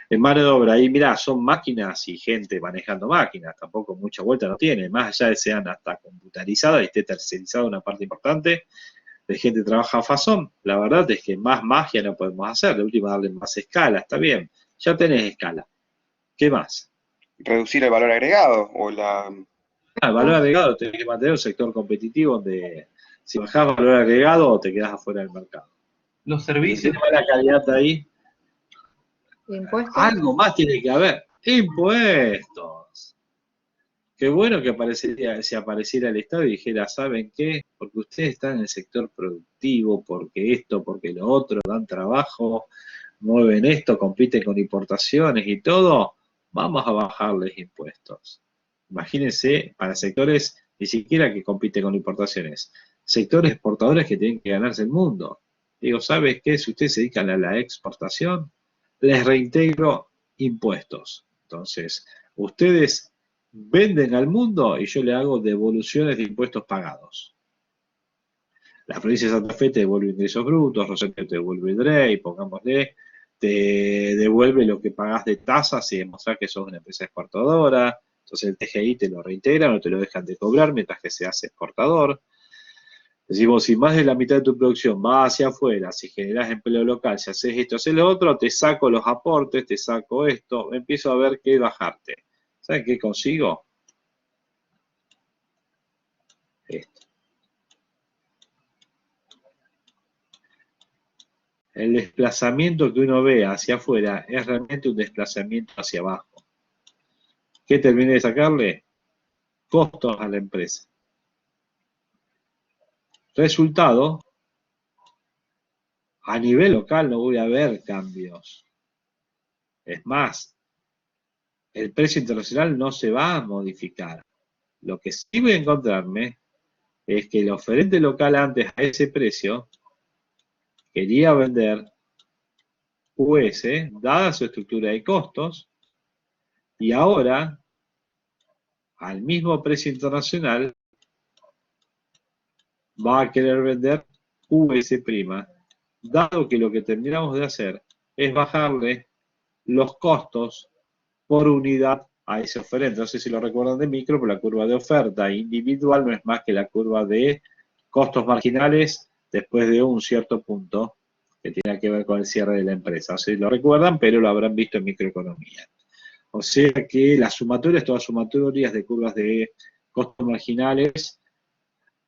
Speaker 1: En mano de obra, ahí mirá, son máquinas y gente manejando máquinas, tampoco mucha vuelta no tiene, más allá de sean hasta computarizadas y esté tercerizada una parte importante, de gente que trabaja a fazón, la verdad es que más magia no podemos hacer, de última darle más escala, está bien, ya tenés escala. ¿Qué más?
Speaker 5: Reducir el valor agregado o la...
Speaker 1: El valor agregado, tenés que mantener un sector competitivo donde si bajás valor agregado te quedás afuera del mercado.
Speaker 3: Los servicios.
Speaker 1: Si la calidad está ahí.
Speaker 6: ¿Impuestos?
Speaker 1: Algo más tiene que haber. Impuestos. Qué bueno que si apareciera el Estado y dijera, ¿saben qué? Porque ustedes están en el sector productivo, porque esto, porque lo otro, dan trabajo, mueven esto, compiten con importaciones y todo, vamos a bajarles impuestos. Imagínense, para sectores ni siquiera que compiten con importaciones, sectores exportadores que tienen que ganarse el mundo. Digo, ¿sabes qué? Si ustedes se dedican a la exportación, les reintegro impuestos. Entonces, ustedes venden al mundo y yo le hago devoluciones de impuestos pagados. La provincia de Santa Fe te devuelve ingresos brutos, Rosario te devuelve el DREI, pongámosle, te devuelve lo que pagás de tasas y demostrar que sos una empresa exportadora. Entonces el TGI te lo reintegra, no te lo dejan de cobrar mientras que seas exportador. Decimos, si más de la mitad de tu producción va hacia afuera, si generás empleo local, si haces esto, haces lo otro, te saco los aportes, te saco esto, empiezo a ver qué bajarte. ¿Saben qué consigo? Esto. El desplazamiento que uno ve hacia afuera es realmente un desplazamiento hacia abajo. ¿Qué terminé de sacarle? Costos a la empresa. Resultado, a nivel local no voy a ver cambios. Es más, el precio internacional no se va a modificar. Lo que sí voy a encontrarme es que el oferente local antes a ese precio quería vender US, dada su estructura de costos, y ahora, al mismo precio internacional, va a querer vender US', dado que lo que terminamos de hacer es bajarle los costos por unidad a ese oferente. No sé si lo recuerdan de micro, pero la curva de oferta individual no es más que la curva de costos marginales después de un cierto punto que tiene que ver con el cierre de la empresa. No sé si lo recuerdan, pero lo habrán visto en microeconomía. O sea que las sumatorias, todas sumatorias de curvas de costos marginales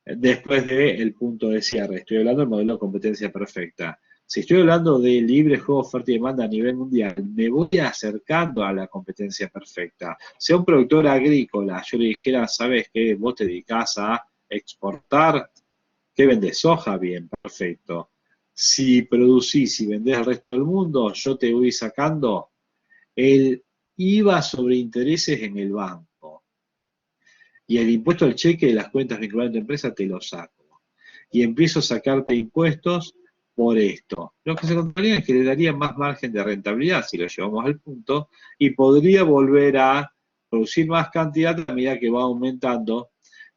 Speaker 1: después del punto de cierre. Estoy hablando del modelo de competencia perfecta. Si estoy hablando de libre juego, oferta y demanda a nivel mundial, me voy acercando a la competencia perfecta. Sea un productor agrícola, yo le dijera, ¿sabes qué? Vos te dedicás a exportar, ¿qué vendés? Soja, bien, perfecto. Si producís y vendés al resto del mundo, yo te voy sacando el IVA sobre intereses en el banco. Y el impuesto al cheque de las cuentas vinculadas a tu empresa te lo saco. Y empiezo a sacarte impuestos por esto. Lo que se encontraría es que le daría más margen de rentabilidad si lo llevamos al punto y podría volver a producir más cantidad a medida que va aumentando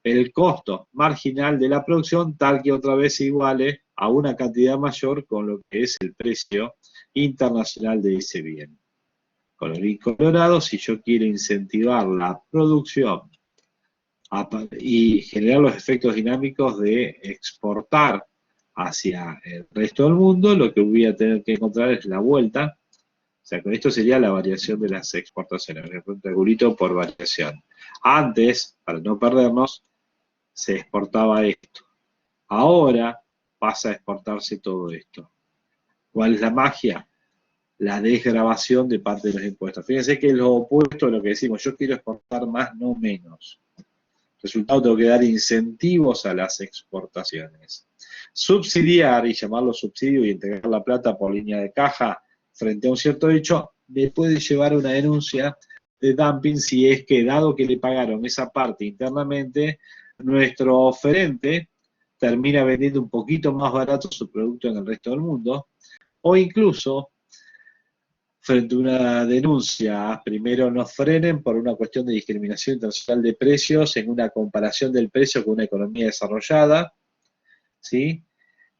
Speaker 1: el costo marginal de la producción, tal que otra vez se iguale a una cantidad mayor con lo que es el precio internacional de ese bien. Colorín colorado, si yo quiero incentivar la producción y generar los efectos dinámicos de exportar hacia el resto del mundo, lo que voy a tener que encontrar es la vuelta. O sea, con esto sería la variación de las exportaciones, un triangulito por variación. Antes, para no perdernos, se exportaba esto. Ahora pasa a exportarse todo esto. ¿Cuál es la magia? La desgravación de parte de los impuestos. Fíjense que es lo opuesto a lo que decimos, yo quiero exportar más, no menos. Resultado, tengo que dar incentivos a las exportaciones. Subsidiar y llamarlo subsidio y entregar la plata por línea de caja frente a un cierto hecho, me puede llevar a una denuncia de dumping si es que, dado que le pagaron esa parte internamente, nuestro oferente termina vendiendo un poquito más barato su producto en el resto del mundo, o incluso frente a una denuncia, primero nos frenen por una cuestión de discriminación internacional de precios en una comparación del precio con una economía desarrollada, ¿sí?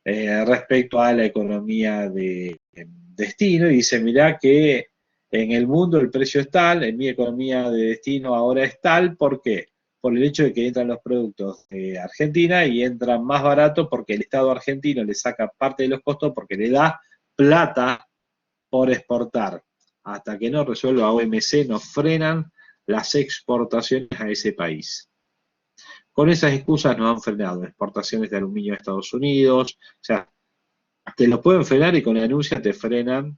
Speaker 1: Respecto a la economía de destino, y dice, mirá que en el mundo el precio es tal, en mi economía de destino ahora es tal, ¿por qué? Por el hecho de que entran los productos de Argentina y entran más baratos porque el Estado argentino le saca parte de los costos porque le da plata por exportar. Hasta que no resuelva OMC, nos frenan las exportaciones a ese país. Con esas excusas nos han frenado exportaciones de aluminio a Estados Unidos, o sea, te lo pueden frenar y con la denuncia te frenan,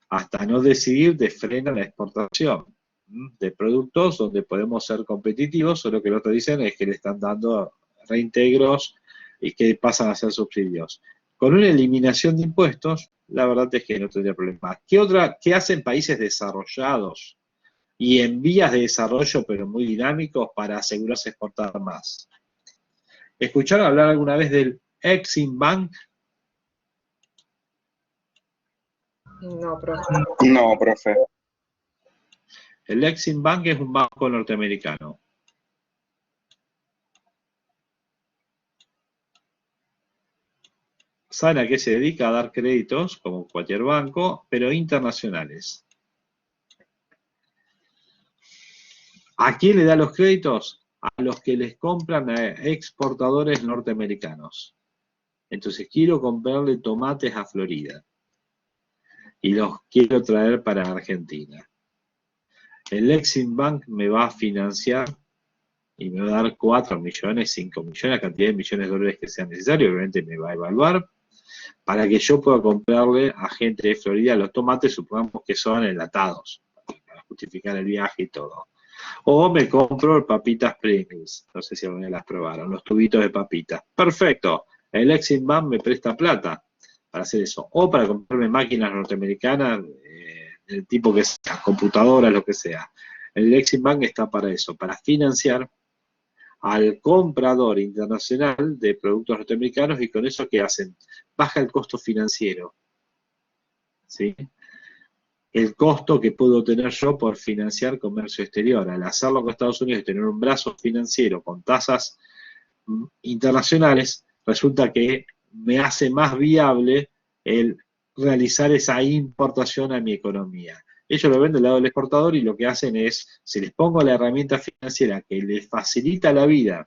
Speaker 1: hasta no decidir, te frenan la exportación. de productos donde podemos ser competitivos, solo que lo que dicen es que le están dando reintegros y que pasan a ser subsidios. Con una eliminación de impuestos, la verdad es que no tendría problema. ¿Qué hacen países desarrollados y en vías de desarrollo, pero muy dinámicos, para asegurarse exportar más? ¿Escucharon hablar alguna vez del Exim Bank?
Speaker 6: No, profe.
Speaker 5: No, profe.
Speaker 1: El Exim Bank es un banco norteamericano. ¿Saben a qué se dedica? A dar créditos, como cualquier banco, pero internacionales. ¿A quién le da los créditos? A los que les compran a exportadores norteamericanos. Entonces, quiero comprarle tomates a Florida y los quiero traer para Argentina. El Exim Bank me va a financiar y me va a dar 4 millones, 5 millones, la cantidad de millones de dólares que sean necesarios. Obviamente me va a evaluar para que yo pueda comprarle a gente de Florida los tomates, supongamos que son enlatados, para justificar el viaje y todo. O me compro papitas Pringles, no sé si alguna vez las probaron, los tubitos de papitas. Perfecto, el Exim Bank me presta plata para hacer eso. O para comprarme máquinas norteamericanas, del tipo que sea, computadoras, lo que sea. El Exim Bank está para eso, para financiar al comprador internacional de productos norteamericanos, y con eso, ¿qué hacen? Baja el costo financiero, ¿sí? El costo que puedo tener yo por financiar comercio exterior. Al hacerlo con Estados Unidos y tener un brazo financiero con tasas internacionales, resulta que me hace más viable el realizar esa importación a mi economía. Ellos lo ven del lado del exportador y lo que hacen es, si les pongo la herramienta financiera que les facilita la vida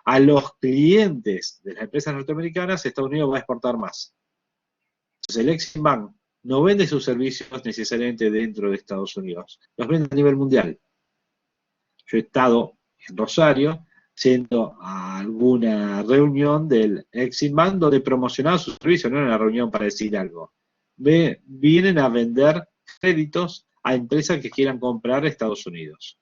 Speaker 1: a los clientes de las empresas norteamericanas, Estados Unidos va a exportar más. Entonces el Exim Bank no vende sus servicios necesariamente dentro de Estados Unidos, los vende a nivel mundial. Yo he estado en Rosario yendo a alguna reunión del Exim Bank donde promocionaba sus servicios, no era una reunión para decir algo. Vienen a vender créditos a empresas que quieran comprar a Estados Unidos.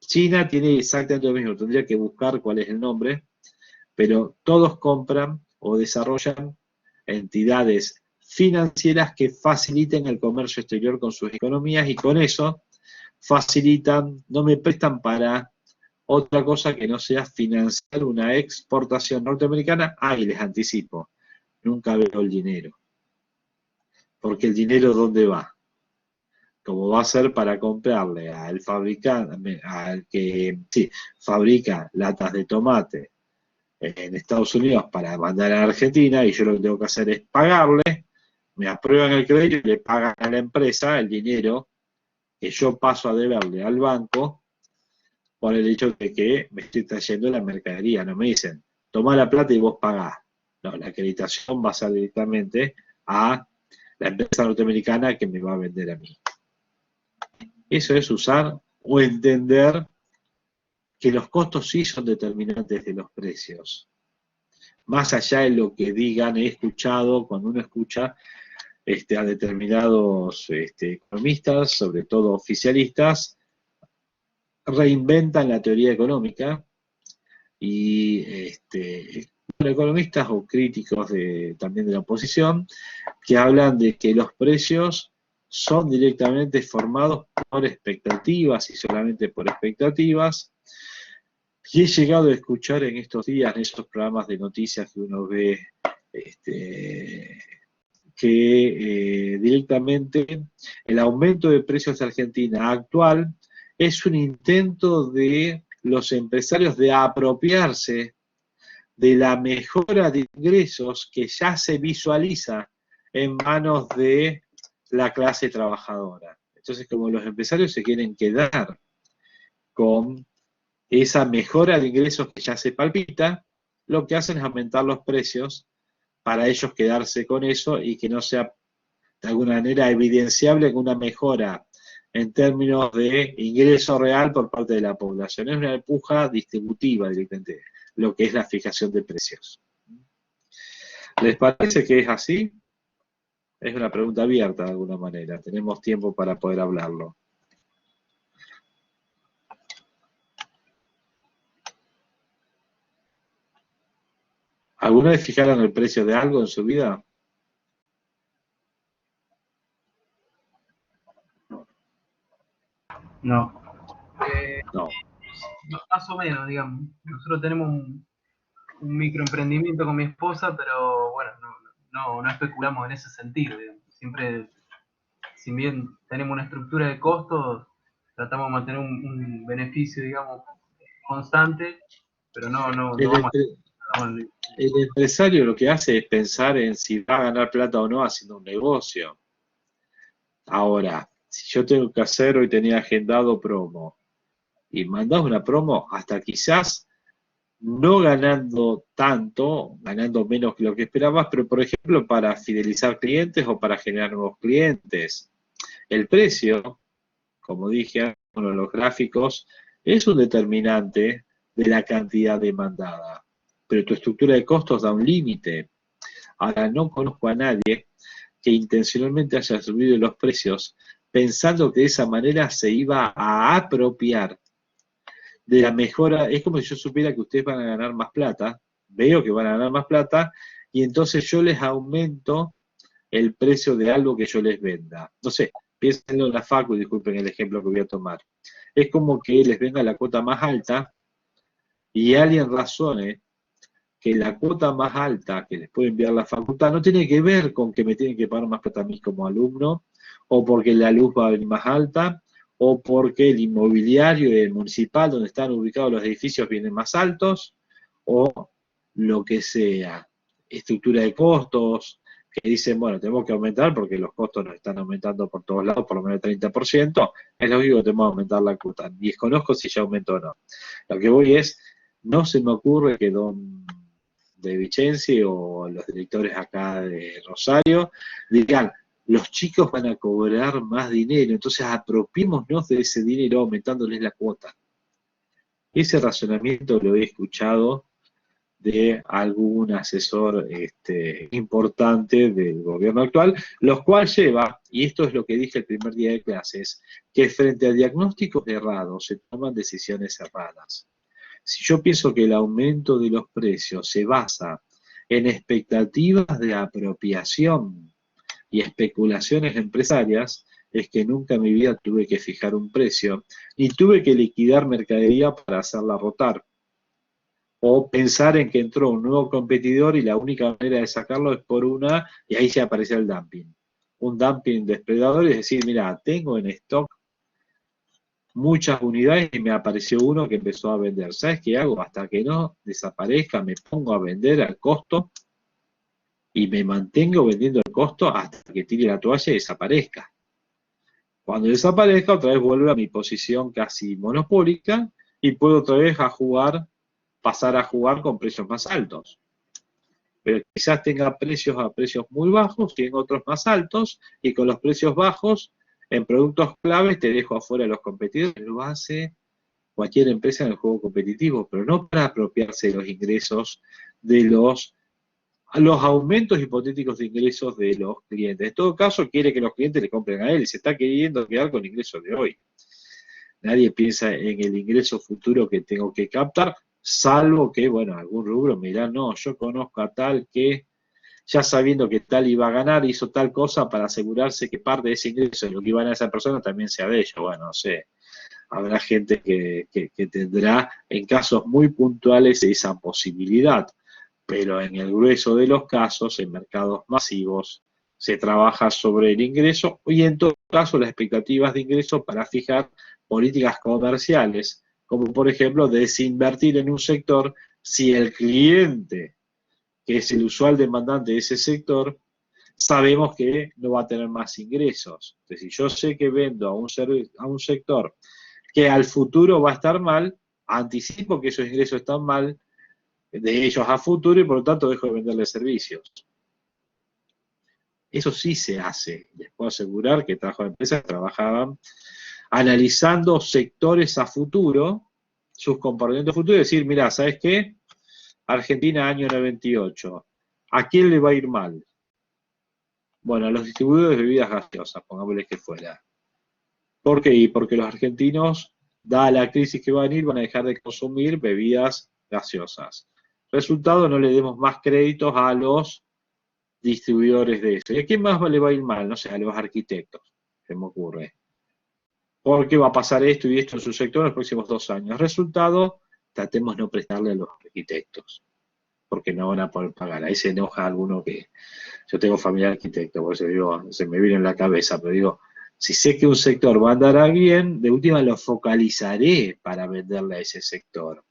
Speaker 1: China tiene exactamente lo mismo, tendría que buscar cuál es el nombre, pero todos compran o desarrollan entidades financieras que faciliten el comercio exterior con sus economías, y con eso facilitan, no me prestan para otra cosa que no sea financiar una exportación norteamericana. Y les anticipo, nunca veo el dinero. Porque el dinero, ¿dónde va? Como va a ser para comprarle al fabricante, al que fabrica latas de tomate en Estados Unidos para mandar a Argentina, y yo lo que tengo que hacer es pagarle, me aprueban el crédito y le pagan a la empresa el dinero que yo paso a deberle al banco por el hecho de que me estoy trayendo la mercadería. No me dicen, toma la plata y vos pagás. No, la acreditación va a ser directamente a la empresa norteamericana que me va a vender a mí. Eso es usar o entender que los costos sí son determinantes de los precios. Más allá de lo que digan, he escuchado, cuando uno escucha a determinados economistas, sobre todo oficialistas, reinventan la teoría económica y economistas o críticos también de la oposición, que hablan de que los precios son directamente formados por expectativas y solamente por expectativas. Y he llegado a escuchar en estos días, en esos programas de noticias que uno ve, que directamente el aumento de precios de Argentina actual es un intento de los empresarios de apropiarse de la mejora de ingresos que ya se visualiza en manos de la clase trabajadora. Entonces, como los empresarios se quieren quedar con esa mejora de ingresos que ya se palpita, lo que hacen es aumentar los precios para ellos quedarse con eso y que no sea de alguna manera evidenciable una mejora en términos de ingreso real por parte de la población. Es una puja distributiva directamente, lo que es la fijación de precios. ¿Les parece que es así? Es una pregunta abierta de alguna manera, tenemos tiempo para poder hablarlo. ¿Alguna vez fijaron el precio de algo en su vida?
Speaker 4: No.
Speaker 1: No.
Speaker 3: Más o menos, digamos. Nosotros tenemos un microemprendimiento con mi esposa, pero bueno, no especulamos en ese sentido, digamos. Siempre, si bien tenemos una estructura de costos, tratamos de mantener un beneficio, digamos, constante, pero no
Speaker 1: El,
Speaker 3: vamos
Speaker 1: empre-
Speaker 3: a... no,
Speaker 1: el empresario lo que hace es pensar en si va a ganar plata o no haciendo un negocio. Ahora, si yo tengo que hacer, hoy tenía agendado promo, y mandás una promo hasta quizás no ganando tanto, ganando menos que lo que esperabas, pero por ejemplo para fidelizar clientes o para generar nuevos clientes. El precio, como dije, uno de los gráficos, es un determinante de la cantidad demandada, pero tu estructura de costos da un límite. Ahora, no conozco a nadie que intencionalmente haya subido los precios pensando que de esa manera se iba a apropiar de la mejora. Es como si yo supiera que ustedes van a ganar más plata, veo que van a ganar más plata, y entonces yo les aumento el precio de algo que yo les venda. No sé, piénsenlo en la facu, y disculpen el ejemplo que voy a tomar. Es como que les venga la cuota más alta y alguien razone que la cuota más alta que les puede enviar la facultad no tiene que ver con que me tienen que pagar más plata a mí como alumno, o porque la luz va a venir más alta, o porque el inmobiliario y el municipal donde están ubicados los edificios vienen más altos, o lo que sea. Estructura de costos, que dicen, bueno, tenemos que aumentar porque los costos nos están aumentando por todos lados, por lo menos el 30%, es lógico que tenemos que aumentar la cuota. Y desconozco si ya aumentó o no. Lo que voy es, no se me ocurre que don de Vicenzi o los directores acá de Rosario digan, los chicos van a cobrar más dinero, entonces apropiémonos de ese dinero aumentándoles la cuota. Ese razonamiento lo he escuchado de algún asesor importante del gobierno actual, los cual lleva, y esto es lo que dije el primer día de clases, que frente a diagnósticos errados se toman decisiones erradas. Si yo pienso que el aumento de los precios se basa en expectativas de apropiación y especulaciones empresarias, es que nunca en mi vida tuve que fijar un precio, ni tuve que liquidar mercadería para hacerla rotar. O pensar en que entró un nuevo competidor y la única manera de sacarlo es por una, y ahí se aparece el dumping. Un dumping depredador, es decir, mira, tengo en stock muchas unidades y me apareció uno que empezó a vender. ¿Sabes qué hago? Hasta que no desaparezca, me pongo a vender al costo y me mantengo vendiendo al costo hasta que tire la toalla y desaparezca. Cuando desaparezca, otra vez vuelvo a mi posición casi monopólica y puedo otra vez pasar a jugar con precios más altos. Pero quizás tenga precios a precios muy bajos y en otros más altos, y con los precios bajos, en productos claves te dejo afuera de los competidores. Lo hace cualquier empresa en el juego competitivo, pero no para apropiarse de los ingresos de los aumentos hipotéticos de ingresos de los clientes. En todo caso, quiere que los clientes le compren a él y se está queriendo quedar con ingresos de hoy. Nadie piensa en el ingreso futuro que tengo que captar, salvo que, bueno, algún rubro me dirá, no, yo conozco a tal que, ya sabiendo que tal iba a ganar, hizo tal cosa para asegurarse que parte de ese ingreso de lo que iba a ganar esa persona también sea de ellos. Bueno, no sé, habrá gente que tendrá en casos muy puntuales esa posibilidad, pero en el grueso de los casos, en mercados masivos, se trabaja sobre el ingreso y en todo caso las expectativas de ingreso para fijar políticas comerciales, como por ejemplo desinvertir en un sector si el cliente, que es el usual demandante de ese sector, sabemos que no va a tener más ingresos. Entonces, si yo sé que vendo a un sector que al futuro va a estar mal, anticipo que esos ingresos están mal de ellos a futuro y por lo tanto dejo de venderles servicios. Eso sí se hace. Les puedo asegurar que trabajo de empresas trabajaban analizando sectores a futuro, sus comportamientos futuros y decir, mira, ¿sabes qué? Argentina año 98. ¿A quién le va a ir mal? Bueno, a los distribuidores de bebidas gaseosas, pongámosles que fuera. ¿Por qué? Y porque los argentinos, dada la crisis que va a venir, van a dejar de consumir bebidas gaseosas. Resultado, no le demos más créditos a los distribuidores de eso. ¿Y a quién más le va a ir mal? No sé, a los arquitectos, se me ocurre. Porque va a pasar esto y esto en su sector en los próximos 2 años. Resultado, tratemos de no prestarle a los arquitectos, porque no van a poder pagar. Ahí se enoja alguno que... Yo tengo familia arquitecto, por eso digo, se me viene en la cabeza, pero digo, si sé que un sector va a andar bien, de última lo focalizaré para venderle a ese sector.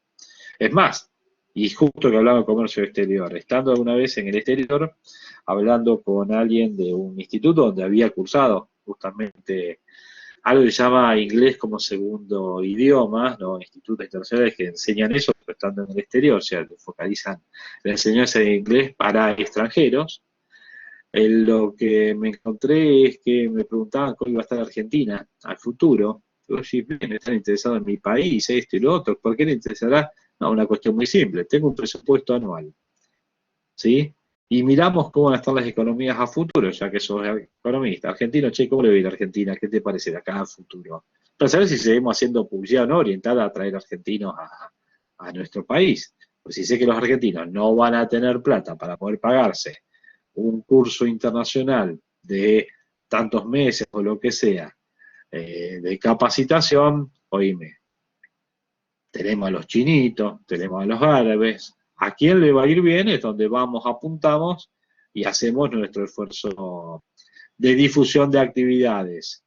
Speaker 1: Es más, y justo que hablaba de comercio exterior, estando alguna vez en el exterior, hablando con alguien de un instituto donde había cursado justamente algo que se llama inglés como segundo idioma, ¿no? Institutos internacionales que enseñan eso, pero estando en el exterior, o sea, focalizan la enseñanza de inglés para extranjeros. Lo que me encontré es que me preguntaban cómo iba a estar Argentina al futuro. Yo, si bien están interesados en mi país, esto y lo otro, ¿por qué le interesará? No, una cuestión muy simple. Tengo un presupuesto anual, ¿sí? Y miramos cómo van a estar las economías a futuro, ya que sos economista. Argentino, che, ¿cómo le va a ir a Argentina? ¿Qué te parece de acá a futuro? Para saber si seguimos haciendo publicidad o no orientada a traer argentinos a nuestro país. Pues si sé que los argentinos no van a tener plata para poder pagarse un curso internacional de tantos meses o lo que sea, de capacitación, oíme, tenemos a los chinitos, tenemos a los árabes, a quién le va a ir bien es donde vamos, apuntamos y hacemos nuestro esfuerzo de difusión de actividades.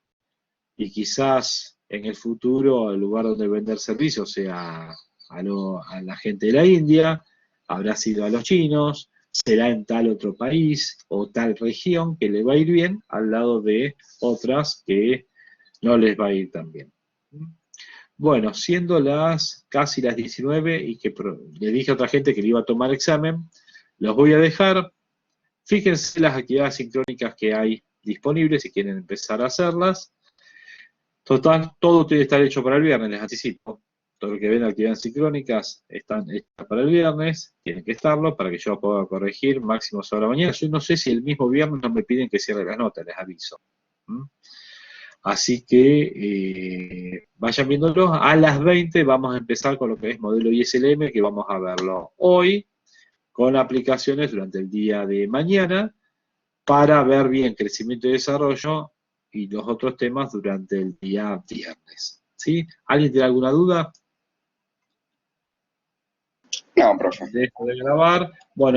Speaker 1: Y quizás en el futuro el lugar donde vender servicios sea a la gente de la India, habrá sido a los chinos, será en tal otro país o tal región que le va a ir bien al lado de otras que no les va a ir tan bien. Bueno, siendo casi las 19 y que le dije a otra gente que le iba a tomar examen, los voy a dejar. Fíjense las actividades sincrónicas que hay disponibles si quieren empezar a hacerlas. Total, todo tiene que estar hecho para el viernes, les anticipo. Todo lo que ven actividades sincrónicas están hechas para el viernes, tienen que estarlo para que yo pueda corregir máximo sobre la mañana. Yo no sé si el mismo viernes no me piden que cierre las notas, les aviso. Así que vayan viéndolo. A las 20 vamos a empezar con lo que es modelo ISLM, que vamos a verlo hoy, con aplicaciones durante el día de mañana, para ver bien crecimiento y desarrollo y los otros temas durante el día viernes. ¿Sí? ¿Alguien tiene alguna duda?
Speaker 5: No, profe.
Speaker 1: Dejo de grabar. Bueno.